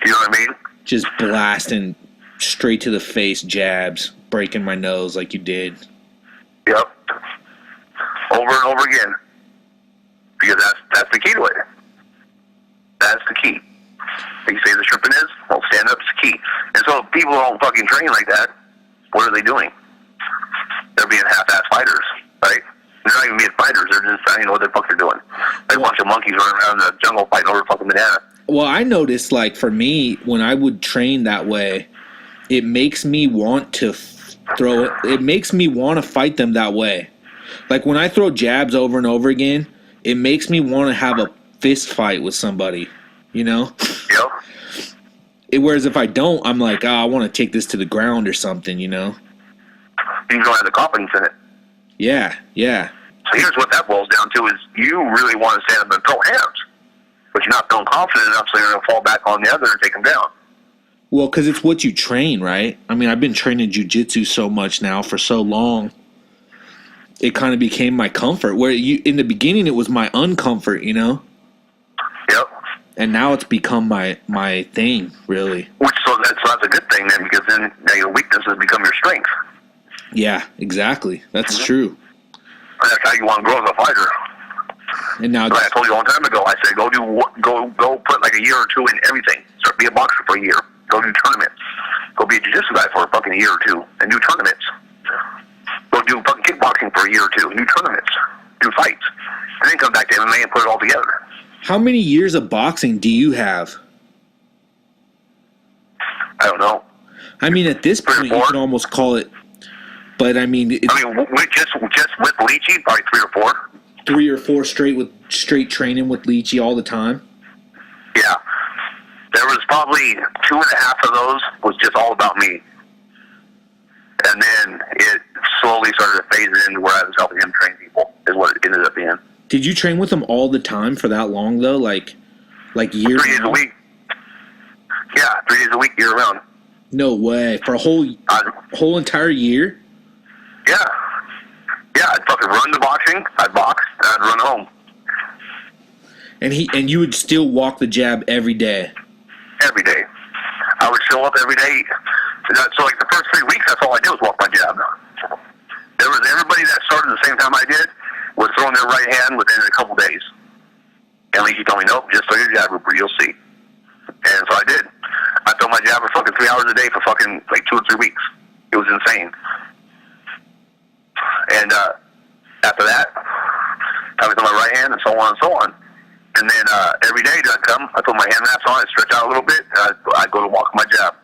You know what I mean? Just blasting straight to the face jabs, breaking my nose like you did. Yep. Over and over again. Because that's the key to it. That's the key. You say the shrimping is? Well, stand up's the key. And so if people don't fucking train like that, what are they doing? They're being half-ass fighters, right? They're not even being fighters. They're just, I don't know what the fuck they're doing. Like a bunch of monkeys running around in the jungle fighting over a fucking banana. Well, I noticed, like, for me, when I would train that way, it makes me want to throw it. It makes me want to fight them that way. Like, when I throw jabs over and over again, it makes me want to have a fist fight with somebody, you know? Yep. Whereas if I don't, I'm like, I want to take this to the ground or something, you know? You don't have the confidence in it. Yeah. So here's what that boils down to is you really want to stand up and throw hands. But you're not feeling confident enough, so you're going to fall back on the other and take them down. Well, because it's what you train, right? I mean, I've been training jiu-jitsu so much now for so long. It kind of became my comfort. Where in the beginning, it was my uncomfort, you know? Yep. And now it's become my thing, really. So that's a good thing then, because then now your weaknesses become your strength. Yeah, exactly. That's true. And that's how you want to grow as a fighter. And now, like I told you a long time ago, I said go put like a year or two in everything. Start be a boxer for a year. Go do tournaments. Go be a jiu-jitsu guy for a fucking year or two and do tournaments. Go do fucking kickboxing for a year or two and do tournaments. Do fights. And then come back to MMA and put it all together. How many years of boxing do you have? I don't know. I mean, at this point, you can almost call it. But I mean, just with Leachy, probably 3 or 4. 3 or 4 straight training with Leachy all the time. Yeah, there was probably 2.5 of those was just all about me, and then it slowly started to phase into where I was helping him train people. Is what it ended up being. Did you train with him all the time for that long though? Like years? 3 days a week. Yeah, 3 days a week, year round. No way. For a whole entire year? Yeah. Yeah, I'd fucking run the boxing, I'd box, and I'd run home. And you would still walk the jab every day? Every day. I would show up every day. So like the first 3 weeks, that's all I did was walk my jab. There was everybody that started the same time I did was throwing their right hand within a couple days. And he told me, nope, just throw your jab, Rupert, you'll see. And so I did. I threw my jab for fucking 3 hours a day for fucking like 2 or 3 weeks. It was insane. And after that, I was on my right hand and so on and so on. And then every day I'd come, I put my hand wraps on, I'd stretch out a little bit, and I'd go to walk my jab.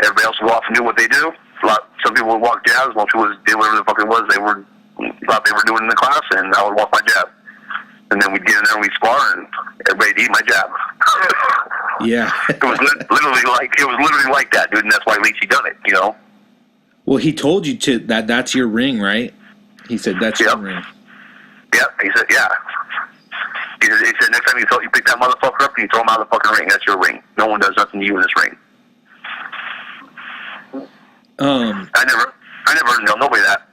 Everybody else would walk and do what they do. Some people would walk jabs, most people did whatever the fuck it was thought they were doing in the class, and I would walk my jab. And then we'd get in there and we'd spar, and everybody'd eat my jab. Yeah. It was literally like that, dude, and that's why Leachy done it, you know? Well, he told you that's your ring, right? He said that's your ring. Yep, he said, yeah. He said next time you pick that motherfucker up and you throw him out of the fucking ring, that's your ring. No one does nothing to you in this ring. I never tell nobody that.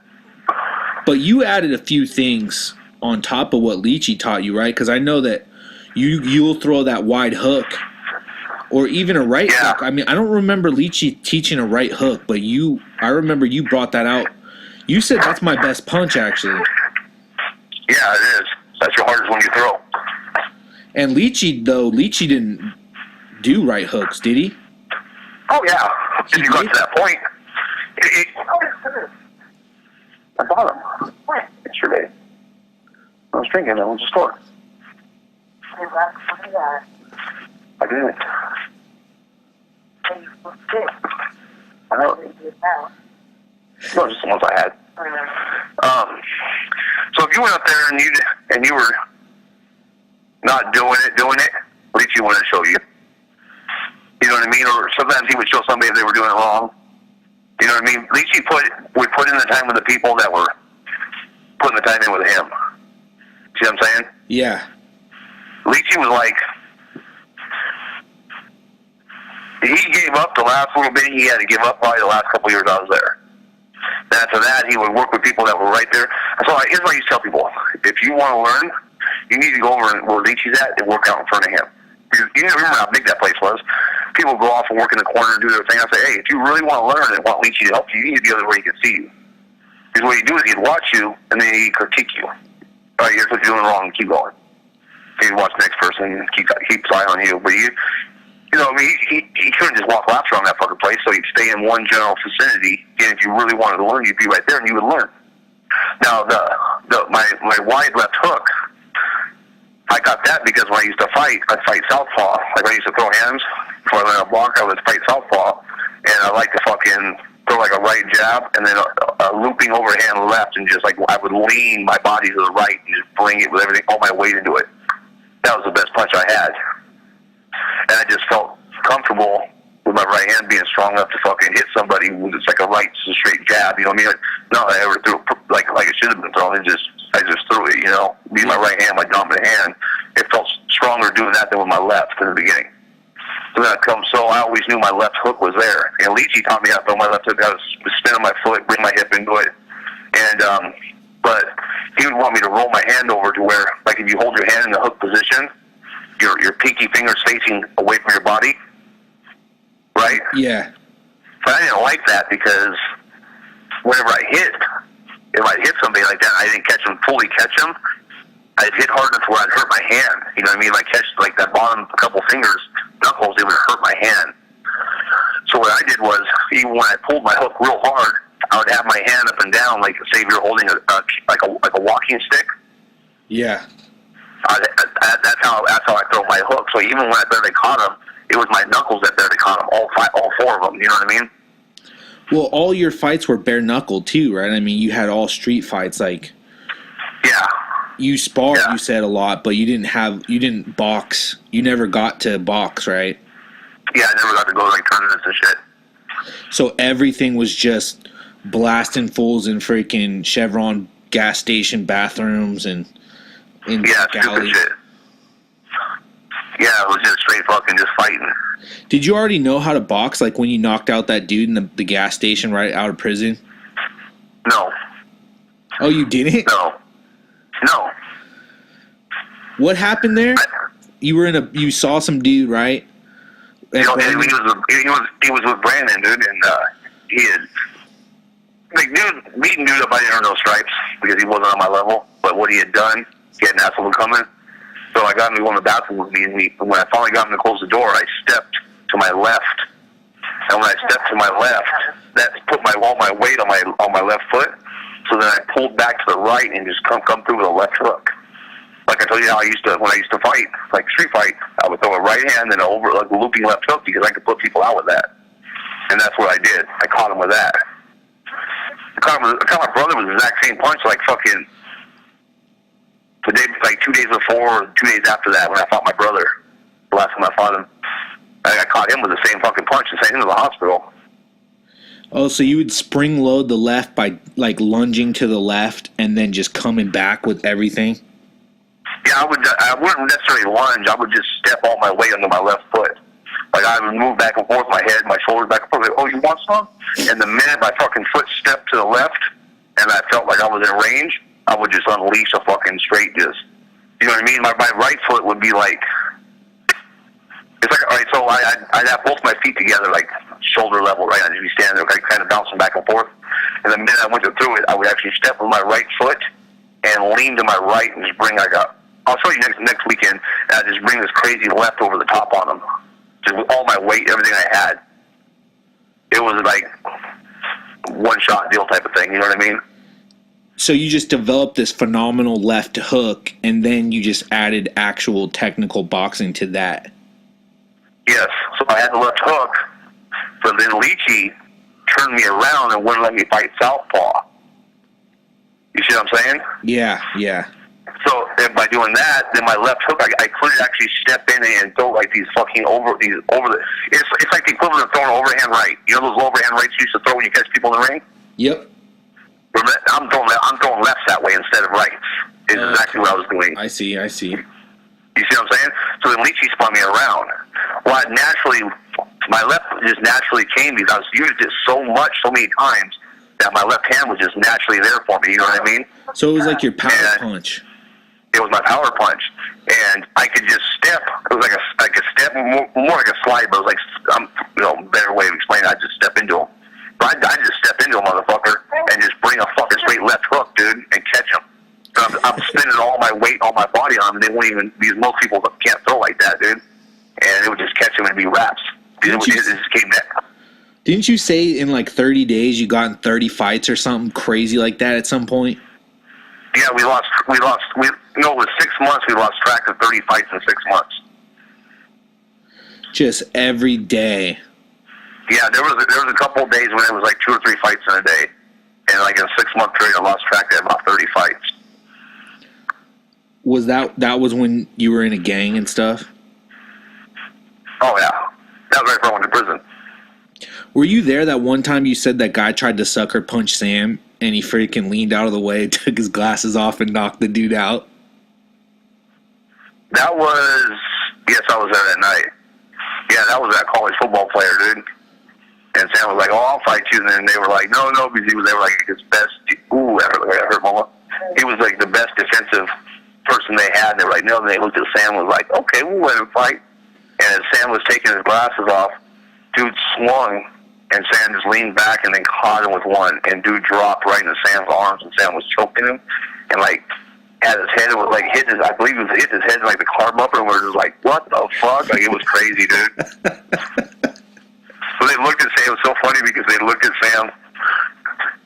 But you added a few things on top of what Leachy taught you, right? Because I know that you'll throw that wide hook or even a right hook. I mean, I don't remember Leachy teaching a right hook, but I remember you brought that out. You said that's my best punch, actually. Yeah, it is. That's your hardest one you throw. And Leachy didn't do right hooks, did he? Oh, yeah. If you got to that point. I bought them. What? Yesterday. I was drinking at the store. I didn't. I know. No, just the ones I had. So if you went up there and you were not doing it, at least he wanted to show you. You know what I mean? Or sometimes he would show somebody if they were doing it wrong. You know what I mean? At least he would put in the time with the people that were putting the time in with him. See what I'm saying? Yeah. Leachy was like, he gave up the last little bit he had to give up probably the last couple years I was there. And after that, he would work with people that were right there. So here's what I used to tell people. If you want to learn, you need to go over where Leachy's at and work out in front of him. You remember how big that place was. People go off and work in the corner and do their thing. I say, hey, if you really want to learn and want Leachy to help you, you need to be able to where he can see you. Because what he'd do is he'd watch you and then he'd critique you. All right, here's what you're doing wrong, and keep going. He'd watch the next person and keep his eye on you. But you know, I mean, he couldn't just walk laps around that fucking place, so he'd stay in one general vicinity. And if you really wanted to learn, you'd be right there and you would learn. Now, my wide left hook, I got that because when I used to fight, I'd fight southpaw. Like when I used to throw hands before I learned a block, I would fight southpaw, and I like to fucking throw like a right jab and then a looping overhand left, and just like I would lean my body to the right and just bring it with everything, all my weight into it. That was the best punch I had. And I just felt comfortable with my right hand being strong enough to fucking hit somebody with it's like a right straight jab, you know what I mean? Not that I ever threw it like it should have been thrown. I just threw it, you know. Being my right hand, my dominant hand, it felt stronger doing that than with my left in the beginning. So I always knew my left hook was there. And Leachy taught me how to throw my left hook, how to spin on my foot, bring my hip into it. And but he would want me to roll my hand over to where, like if you hold your hand in the hook position, your pinky finger's facing away from your body, right? Yeah. But I didn't like that because whenever I hit, if I hit somebody like that, I didn't fully catch him. I'd hit hard enough where I'd hurt my hand. You know what I mean? If I catch like that bottom couple fingers, knuckles, it would hurt my hand. So what I did was, even when I pulled my hook real hard, I would have my hand up and down, like say if you're holding a walking stick. Yeah. That's how I throw my hook. So even when I barely caught him, it was my knuckles that barely caught him. All four of them. You know what I mean? Well, all your fights were bare knuckle too, right? I mean, you had all street fights. Like, yeah, you sparred. Yeah. You said a lot, but you didn't box. You never got to box, right? Yeah, I never got to go to like tournaments and shit. So everything was just blasting fools in freaking Chevron gas station bathrooms and in galleys. Stupid shit. Yeah, it was just straight fucking just fighting. Did you already know how to box, like when you knocked out that dude in the gas station right out of prison? No. Oh, you didn't? No. What happened there? You saw some dude, right? You know, he was with Brandon, dude, and he had beating dude up. I didn't earn no stripes because he wasn't on my level. But what he had done, he had an asshole coming. So I got him to go in the bathroom with me, and when I finally got him to close the door, I stepped to my left. And when I stepped to my left, that put all my weight on my left foot. So then I pulled back to the right and just come through with a left hook. Like I told you how when I used to fight, like street fight, I would throw a right hand and over like a looping left hook because I could put people out with that. And that's what I did. I caught him with that. I caught my brother with the exact same punch, like fucking the day, like 2 days before or 2 days after that when I fought my brother. The last time I fought him, I caught him with the same fucking punch and sent him to the hospital. Oh, so you would spring load the left by like lunging to the left and then just coming back with everything? Yeah, I wouldn't necessarily lunge. I would just step all my weight onto my left foot. Like I would move back and forth, my head, my shoulders back and forth. Like, oh, you want some? And the minute my fucking foot stepped to the left and I felt like I was in range, I would just unleash a fucking straight just. You know what I mean? My right foot would be like, it's like, all right, so I'd have both my feet together, like shoulder level, right? I'd just be standing there, like, kind of bouncing back and forth. And the minute I went through it, I would actually step with my right foot and lean to my right and just bring I'll show you next weekend, and I just bring this crazy left over the top on him. Just with all my weight, everything I had. It was like one-shot deal type of thing, you know what I mean? So you just developed this phenomenal left hook, and then you just added actual technical boxing to that. Yes. So I had the left hook, but then Leachy turned me around and wouldn't let me fight southpaw. You see what I'm saying? Yeah, yeah. So by doing that, then my left hook, I couldn't actually step in and throw like these fucking it's like the equivalent of throwing an overhand right. You know those overhand rights you used to throw when you catch people in the ring? Yep. I'm throwing lefts that way instead of rights. Is exactly what I was doing. I see. You see what I'm saying? So then Leachy spun me around. Well, my left just naturally came because I was used it so many times that my left hand was just naturally there for me. You know what I mean? So it was like your power punch. It was my power punch, and I could just step. It was like a step, more like a slide, but it was like better way of explaining it. I just step into him. But I just step into a motherfucker and just bring a fucking straight left hook, dude, and catch him. I'm spinning all my weight, all my body on him. They won't even, because most people can't throw like that, dude. And it would just catch him and be wraps. It just came back. Didn't you say in like 30 days you got in 30 fights or something crazy like that at some point? Yeah, it was 6 months. We lost track of 30 fights in 6 months. Just every day. Yeah, there was a couple of days when it was like 2 or 3 fights in a day. And like in a 6 month period, I lost track of about 30 fights. Was that was when you were in a gang and stuff? Oh, yeah. That was right before I went to prison. Were you there that one time you said that guy tried to sucker punch Sam and he freaking leaned out of the way, took his glasses off, and knocked the dude out? Yes, I was there that night. Yeah, that was that college football player, dude. And Sam was like, "Oh, I'll fight you." And then they were like, "No," because they were like his best. Ooh, I hurt Mama. He was like the best defensive person they had. They were like, "No." And they looked at Sam and was like, "Okay, we'll let him fight." And as Sam was taking his glasses off, dude swung, and Sam just leaned back and then caught him with one. And dude dropped right into Sam's arms, and Sam was choking him, and like had his head, it was like hit his head in like the car bumper, and we were just like, "What the fuck?" Like it was crazy, dude. So they looked at Sam. It was so funny because they looked at Sam.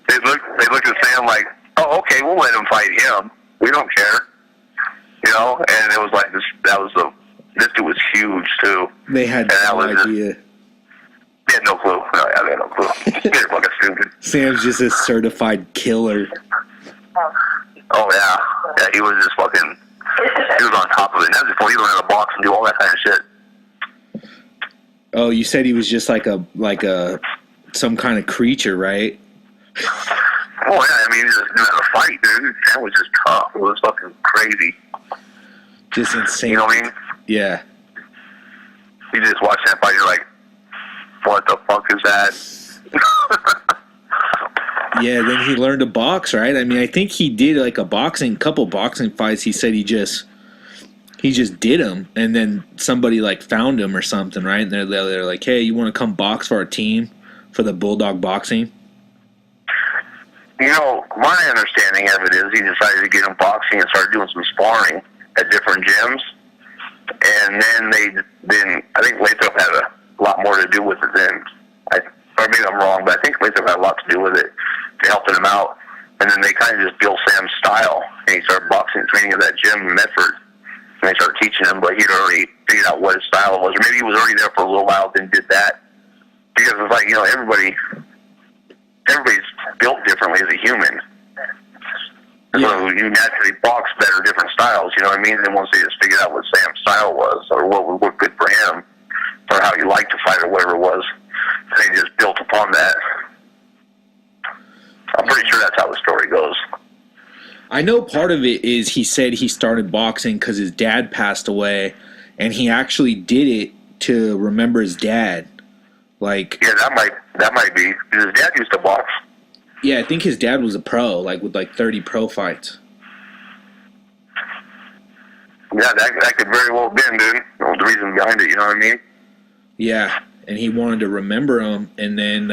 They looked at Sam like, "Oh, okay, we'll let him fight him. We don't care." You know, and it was like this. This dude was huge too. They had no idea. They had no clue. No, yeah, they had no clue. They're fucking stupid. Sam's just a certified killer. Oh yeah, he was just fucking. He was on top of it. And that was before he learned how to box and do all that kind of shit. Oh, you said he was just like some kind of creature, right? Oh yeah, I mean, he just knew how to fight, dude. That was just tough. It was fucking crazy. Just insane. You know what I mean? Yeah. You just watch that fight, you're like, what the fuck is that? Yeah, then he learned to box, right? I mean, I think he did like couple boxing fights. He said he just did them, and then somebody like found him or something, right? And they're like, "Hey, you want to come box for our team for the Bulldog Boxing?" You know, my understanding of it is he decided to get him boxing and started doing some sparring at different gyms, and then I think Lathrop had a lot more to do with it than or maybe I'm wrong, but I think Lathrop had a lot to do with it to helping him out. And then they kind of just built Sam's style, and he started boxing and training at that gym in Medford. And they started teaching him, but he'd already figured out what his style was, or maybe he was already there for a little while, then did that. Because it's like, you know, everybody's built differently as a human. Yeah. So you naturally box better different styles, you know what I mean? And once they just figured out what Sam's style was, or what would work good for him, or how he liked to fight, or whatever it was, they just built upon that. I'm pretty sure that's how the story goes. I know part of it is he said he started boxing because his dad passed away, and he actually did it to remember his dad. Like, yeah, that might be. His dad used to box. Yeah, I think his dad was a pro, like with like 30 pro fights. Yeah, that could very well have been, dude. That was the reason behind it, you know what I mean? Yeah, and he wanted to remember him, and then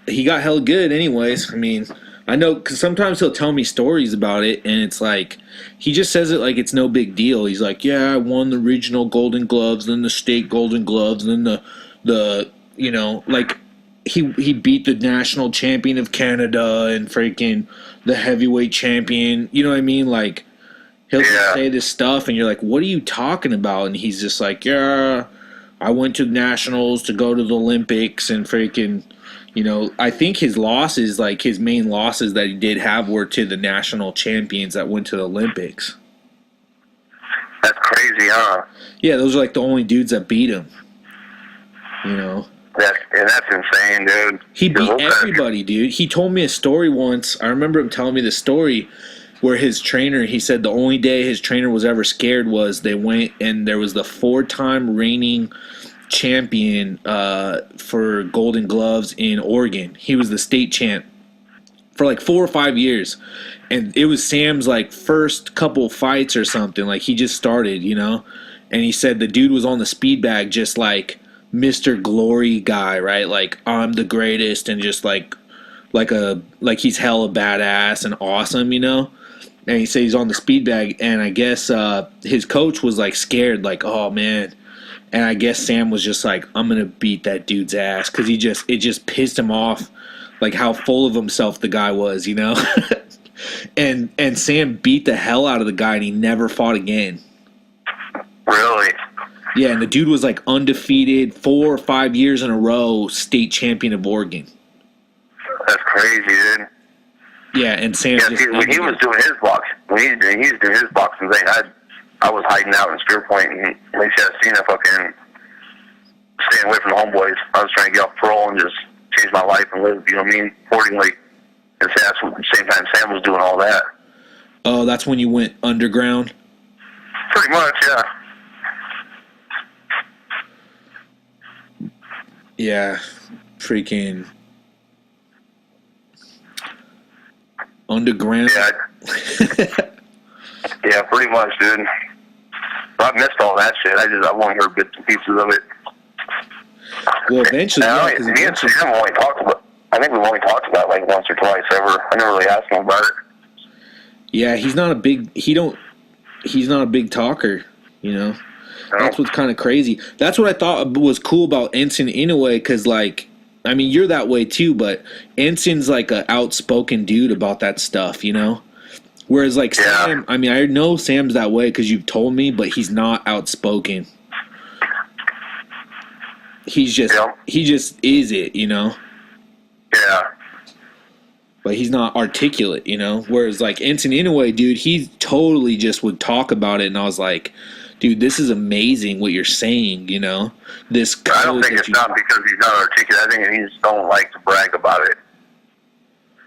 he got hella good anyways. I mean, I know, because sometimes he'll tell me stories about it, and it's like, he just says it like it's no big deal. He's like, yeah, I won the regional Golden Gloves, then the state Golden Gloves, then the like, he beat the national champion of Canada and freaking the heavyweight champion. You know what I mean? Like, he'll just say this stuff, and you're like, what are you talking about? And he's just like, yeah, I went to nationals to go to the Olympics and freaking... I think his losses, like his main losses that he did have, were to the national champions that went to the Olympics. That's crazy, huh? Yeah, those are like the only dudes that beat him. That's insane, dude. He beat everybody, dude. He told me a story once. I remember him telling me the story where his trainer, he said the only day his trainer was ever scared was they went and there was the 4-time reigning champion for Golden Gloves in Oregon. He was the state champ for like 4 or 5 years, and it was Sam's like first couple fights or something. Like, he just started, and he said the dude was on the speed bag just like Mr. Glory guy, right? Like, I'm the greatest, and just like he's hella badass and awesome, and he said he's on the speed bag, and I guess his coach was like scared, like, oh man. And I guess Sam was just like, I'm going to beat that dude's ass. Because it just pissed him off, like how full of himself the guy was, and Sam beat the hell out of the guy, and he never fought again. Really? Yeah, and the dude was like undefeated 4 or 5 years in a row, state champion of Oregon. That's crazy, dude. Yeah, and Sam when he was doing his boxing thing, I was hiding out in Spear Point, and they said Cena fucking staying away from the homeboys. I was trying to get off parole and just change my life and live, accordingly. And so that's at the same time Sam was doing all that. Oh, that's when you went underground? Pretty much, yeah. Yeah, freaking underground. Yeah. Yeah, pretty much, dude. I missed all that shit. I only heard bits and pieces of it. Well, eventually, me and Sam only talked about. I think we've only talked about like once or twice ever. I never really asked him about it. Yeah, he's not a big. He's not a big talker. No. That's what's kind of crazy. That's what I thought was cool about Ensign Inoue, because like, I mean, you're that way too, but Ensign's like an outspoken dude about that stuff, Whereas, like, Sam, I mean, I know Sam's that way because you've told me, but he's not outspoken. He just is it, Yeah. But he's not articulate, Whereas, like, Ensign Inoue, dude, he totally just would talk about it, and I was like, dude, this is amazing what you're saying, This. I don't think it's not because he's not articulate. I think he just don't like to brag about it.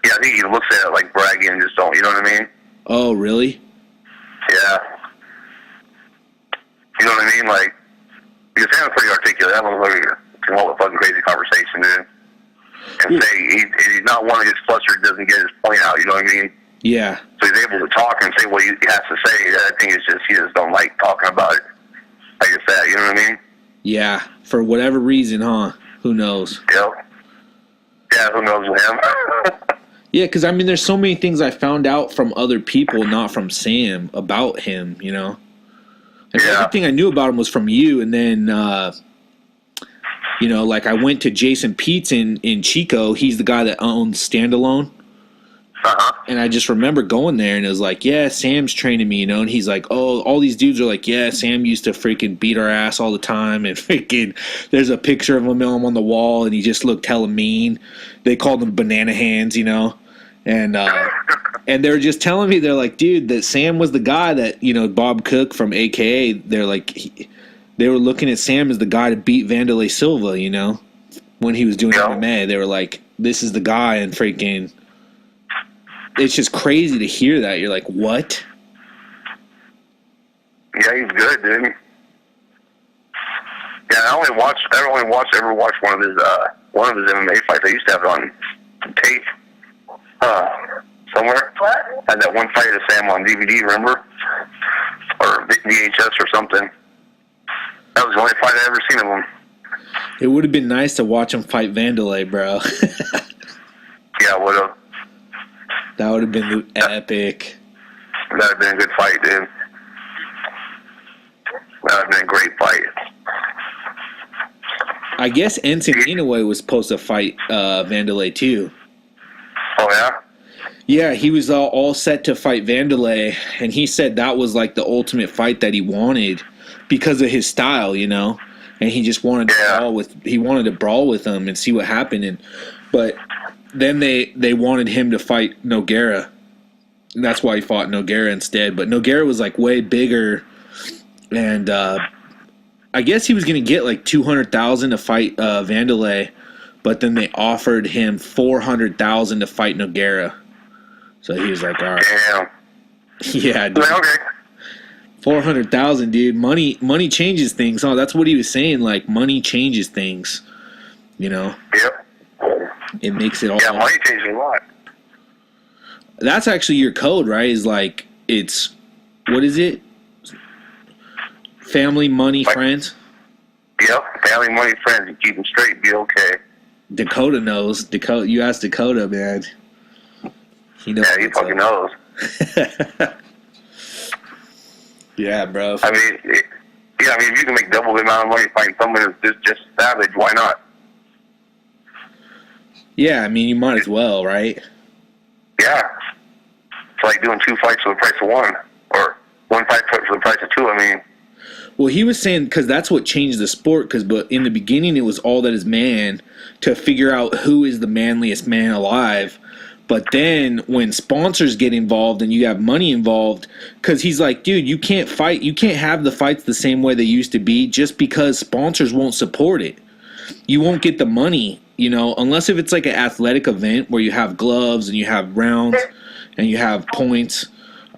Yeah, I think he looks at it like bragging and just don't, you know what I mean? Oh, really? Yeah. You know what I mean? Like, because Sam's pretty articulate. That motherfucker can hold a fucking crazy conversation, dude. And say he's not one that gets flustered, doesn't get his point out, you know what I mean? Yeah. So he's able to talk and say what he has to say. I think it's just he just don't like talking about it. Like it's that, you know what I mean? Yeah. For whatever reason, huh? Who knows? Yep. Yeah, who knows with him? Yeah, because, I mean, there's so many things I found out from other people, not from Sam, about him, Like, everything I knew about him was from you, and then, like, I went to Jason Peets in Chico. He's the guy that owns Standalone. Uh-huh. And I just remember going there, and it was like, yeah, Sam's training me, and he's like, oh, all these dudes are like, yeah, Sam used to freaking beat our ass all the time, and freaking, there's a picture of him on the wall, and he just looked hella mean. They called him banana hands, and they were just telling me, they're like, dude, that Sam was the guy that, Bob Cook from AKA, they're like, they were looking at Sam as the guy to beat Vanderlei Silva, when he was doing MMA. They were like, this is the guy, and freaking... It's just crazy to hear that. You're like, what? Yeah, he's good, dude. Yeah, I only ever watched one of his MMA fights. I used to have it on tape somewhere. What? I had that one fight of Sam on DVD, remember? Or VHS or something. That was the only fight I ever seen of him. It would have been nice to watch him fight Vanderlei, bro. Yeah, I would have. That would have been epic. That would have been a good fight, dude. That would have been a great fight. I guess Enson Inoue was supposed to fight Vanderlei too. Oh, yeah? Yeah, he was all set to fight Vanderlei, and he said that was like the ultimate fight that he wanted because of his style, you know. And he just wanted to brawl with him and see what happened. But then they wanted him to fight Nogueira, and that's why he fought Nogueira instead. But Nogueira was like way bigger, and I guess he was going to get like $200,000 to fight Vanderlei, but then they offered him $400,000 to fight Nogueira. So he was like, all right. Damn. Yeah, dude. Okay. $400,000, dude. Money changes things. Oh, that's what he was saying. Like, money changes things. You know? Yep. It makes it all. Yeah, money changes a lot. That's actually your code, right? Is like, it's, what is it? Family, money, friends? Yep. Family, money, friends. You keep them straight, be okay. Dakota knows. You ask Dakota, man. He knows. Yeah, he fucking knows. Yeah, bro. I mean, if you can make double the amount of money fighting someone who's just savage, why not? Yeah, I mean, you might as well, right? Yeah. It's like doing 2 fights for the price of 1, or 1 fight for the price of 2. I mean, well, he was saying because that's what changed the sport. But in the beginning, it was all that is man to figure out who is the manliest man alive. But then when sponsors get involved and you have money involved, because he's like, dude, you can't fight. You can't have the fights the same way they used to be just because sponsors won't support it. You won't get the money, you know, unless if it's like an athletic event where you have gloves and you have rounds and you have points.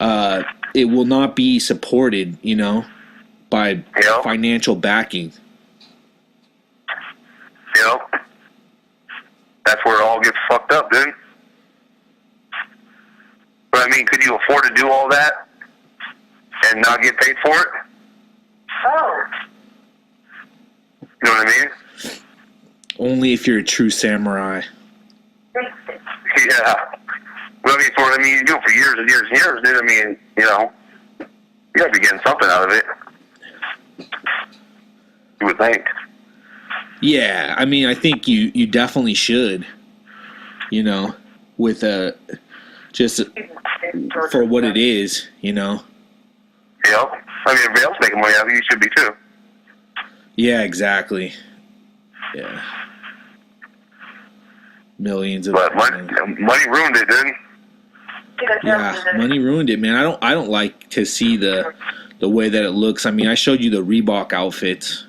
It will not be supported, you know, by financial backing. Yep. That's where it all gets fucked up, dude. But I mean, could you afford to do all that and not get paid for it? Oh. You know what I mean? Only if you're a true samurai. Yeah. But I mean, for what I mean, you do it for years and years and years, dude. I mean, you know, you got to be getting something out of it. You would think. Yeah, I mean, I think you definitely should. You know, with just for what it is, you know. Yep. I mean, if everybody else making money out of it, you should be too. Yeah, exactly. Yeah. Millions of. But money ruined it, dude. Yeah, money ruined it, man. I don't like to see the way that it looks. I mean, I showed you the Reebok outfits.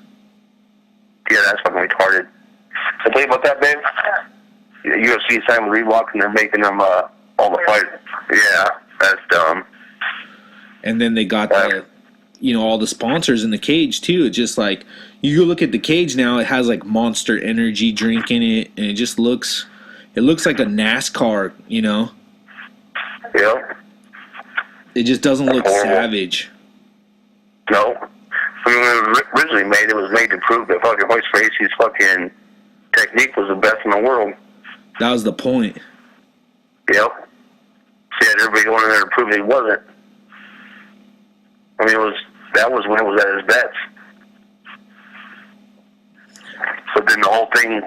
Yeah, that's fucking retarded. I tell you about that, babe. UFC signed with Reebok and they're making them all the fights. Yeah, that's dumb. And then they got all the sponsors in the cage too. It's just like you look at the cage now, it has like Monster Energy drink in it, and it just looks like a NASCAR, you know? Yep. It just doesn't look savage. No. I mean, when it was originally made, it was made to prove that fucking Royce Gracie's fucking technique was the best in the world. That was the point. Yep. He had everybody going in there to prove that he wasn't. I mean, that was when it was at his best. But then the whole thing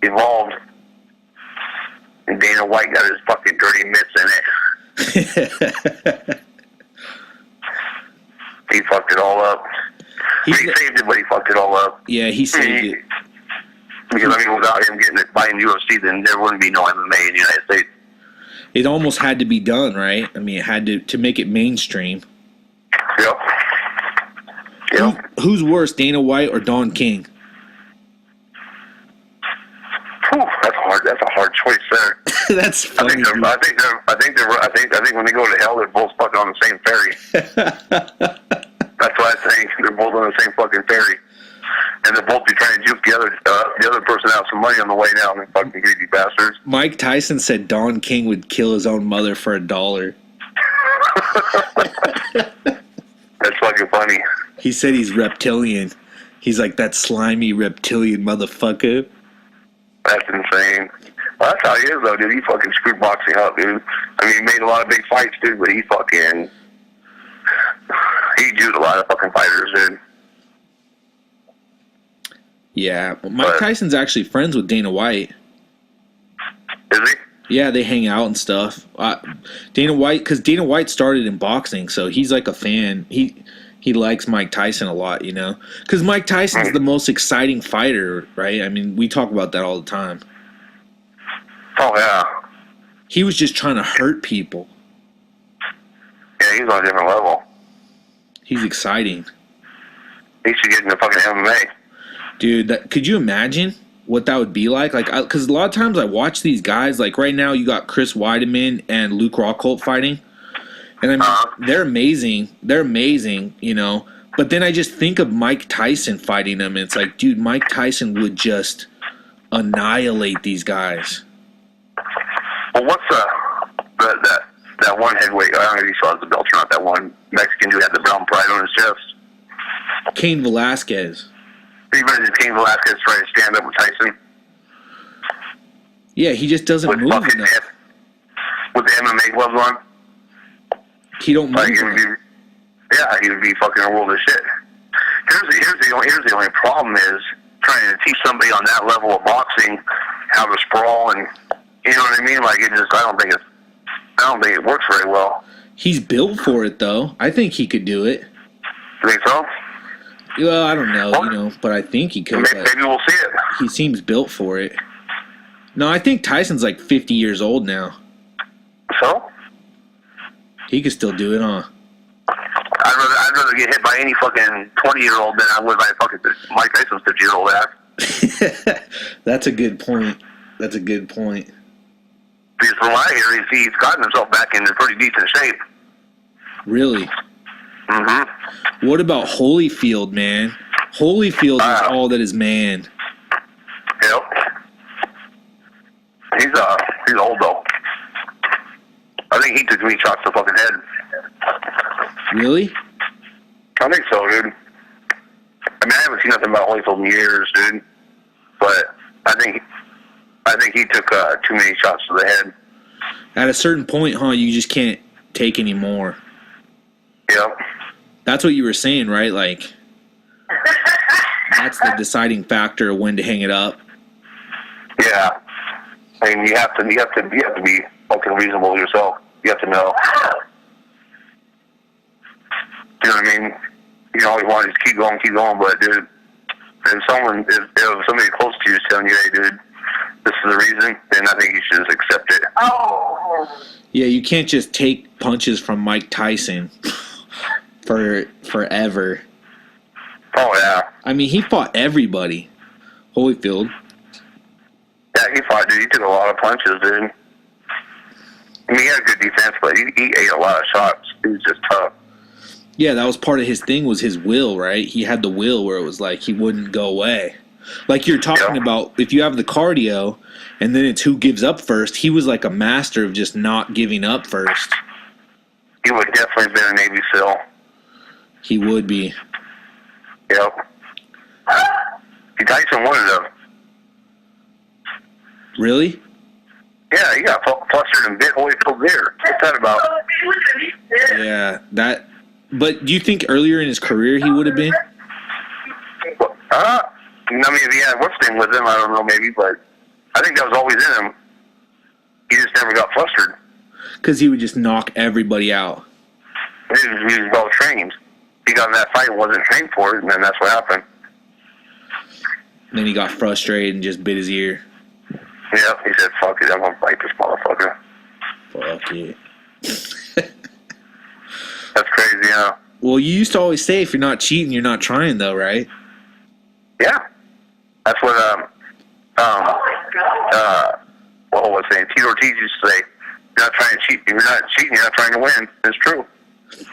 evolved, and Dana White got his fucking dirty mitts in it. He fucked it all up. He saved it, but he fucked it all up. Yeah, he saved it. Because, I mean, without him getting it by UFC, then there wouldn't be no MMA in the United States. It almost had to be done, right? I mean, it had to make it mainstream. Yep. Yep. Who's worse, Dana White or Don King? Whew, that's a hard choice there. That's funny. I think when they go to hell, they're both fucking on the same ferry. That's what I think. They're both on the same fucking ferry, and they'll both be trying to juke the other person out some money on the way down. They fucking greedy bastards. Mike Tyson said Don King would kill his own mother for $1. That's fucking funny. He said he's reptilian. He's like that slimy reptilian motherfucker. That's insane. That's how he is, though, dude. He fucking screwed boxing up, dude. I mean, he made a lot of big fights, dude, but he juked a lot of fucking fighters, dude. Yeah, Mike Tyson's actually friends with Dana White. Is he? Yeah, they hang out and stuff. Dana White, because Dana White started in boxing, so he's like a fan. He likes Mike Tyson a lot, you know? Because Mike Tyson's the most exciting fighter, right? I mean, we talk about that all the time. Oh, yeah. He was just trying to hurt people. Yeah, he's on a different level. He's exciting. He should get into fucking MMA. Dude, could you imagine what that would be like? Like, because a lot of times I watch these guys, like right now you got Chris Weidman and Luke Rockhold fighting. And I mean, they're amazing. They're amazing, you know. But then I just think of Mike Tyson fighting them, and it's like, dude, Mike Tyson would just annihilate these guys. Well, what's that one heavyweight? I don't know if you saw the belt or not. That one Mexican who had the brown pride on his chest. Cain Velasquez. Even Cain Velasquez trying to stand up with Tyson. Yeah, he just doesn't move enough. With the MMA gloves on. He don't move. He would be fucking a world of shit. Here's the only problem is trying to teach somebody on that level of boxing how to sprawl, and you know what I mean. Like I don't think it works very well. He's built for it, though. I think he could do it. You think so? Well, I don't know, you know, but I think he could. Maybe we'll see it. He seems built for it. No, I think Tyson's like 50 years old now. So? He could still do it, huh? I'd rather get hit by any fucking 20-year-old than I would by fucking Mike Tyson's 50-year-old ass. That's a good point. That's a good point. Because from what I hear, he's gotten himself back into pretty decent shape. Really? Mm-hmm. What about Holyfield, man? Holyfield is all that is man. Yep. He's old, though. I think he took me shots to the fucking head. Really? I think so, dude. I mean, I haven't seen nothing about Holyfield in years, dude. But I think he took too many shots to the head. At a certain point, huh, you just can't take any more. Yep. That's what you were saying, right? Like, that's the deciding factor of when to hang it up. Yeah. I mean, you have to be fucking reasonable with yourself. You have to know. You know what I mean? You always want to just keep going, but dude, if somebody close to you is telling you, hey, dude, this is the reason, then I think you should just accept it. Oh. Yeah, you can't just take punches from Mike Tyson for forever. Oh, yeah. I mean, he fought everybody. Holyfield. Yeah, he fought, dude. He took a lot of punches, dude. I mean, he had a good defense, but he ate a lot of shots. He was just tough. Yeah, that was part of his thing, was his will, right? He had the will where it was like he wouldn't go away. Like you're talking about, if you have the cardio and then it's who gives up first, he was like a master of just not giving up first. He would definitely have been a Navy SEAL. He would be. Yep. Tyson wanted him. Really? Yeah, he got flustered and bit Holyfield's ear. What's that about? Yeah, that. But do you think earlier in his career he would have been? I mean, if he had what's name with him, I don't know, maybe, but I think that was always in him. He just never got flustered. Because he would just knock everybody out. He was well trained. He got in that fight and wasn't trained for it, and then that's what happened. And then he got frustrated and just bit his ear. Yeah, he said, fuck it, I'm going to fight this motherfucker. Fuck it. That's crazy, huh? Well, you used to always say if you're not cheating, you're not trying, though, right? Yeah. That's what, what was saying? Tito Ortiz used to say, you're not trying to cheat. If you're not cheating, you're not trying to win. It's true.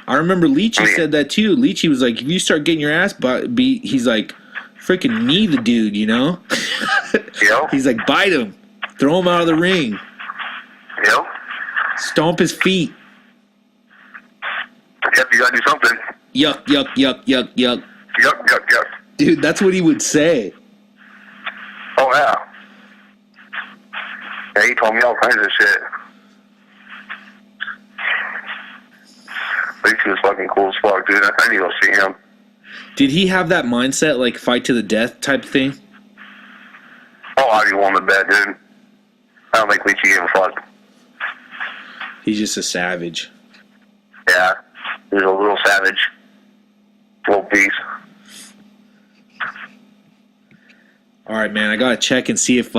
I remember Leachy said that, too. Leachy was like, if you start getting your ass beat, he's like, freaking knee the dude, you know? Yep. He's like, bite him. Throw him out of the ring. Yep. Stomp his feet. Yep, you gotta do something. Yuck, yuck, yuck, yuck, yuck. Yuck, yuck, yuck. Dude, that's what he would say. Oh, yeah. Yeah, he told me all kinds of shit. But he was fucking cool as fuck, dude. I need to go see him. Did he have that mindset, like fight to the death type thing? Oh, I'd be willing to bet, dude. I don't think Leachy gave a fuck. He's just a savage. Yeah, he's a little savage. Little beast. All right, man. I gotta check and see if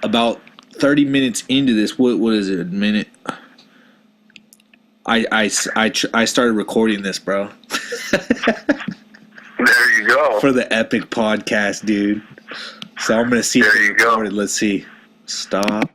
about 30 minutes into this, what is it? A minute. I started recording this, bro. There you go. For the epic podcast, dude. So I'm gonna see if there you go. Let's see. Stop.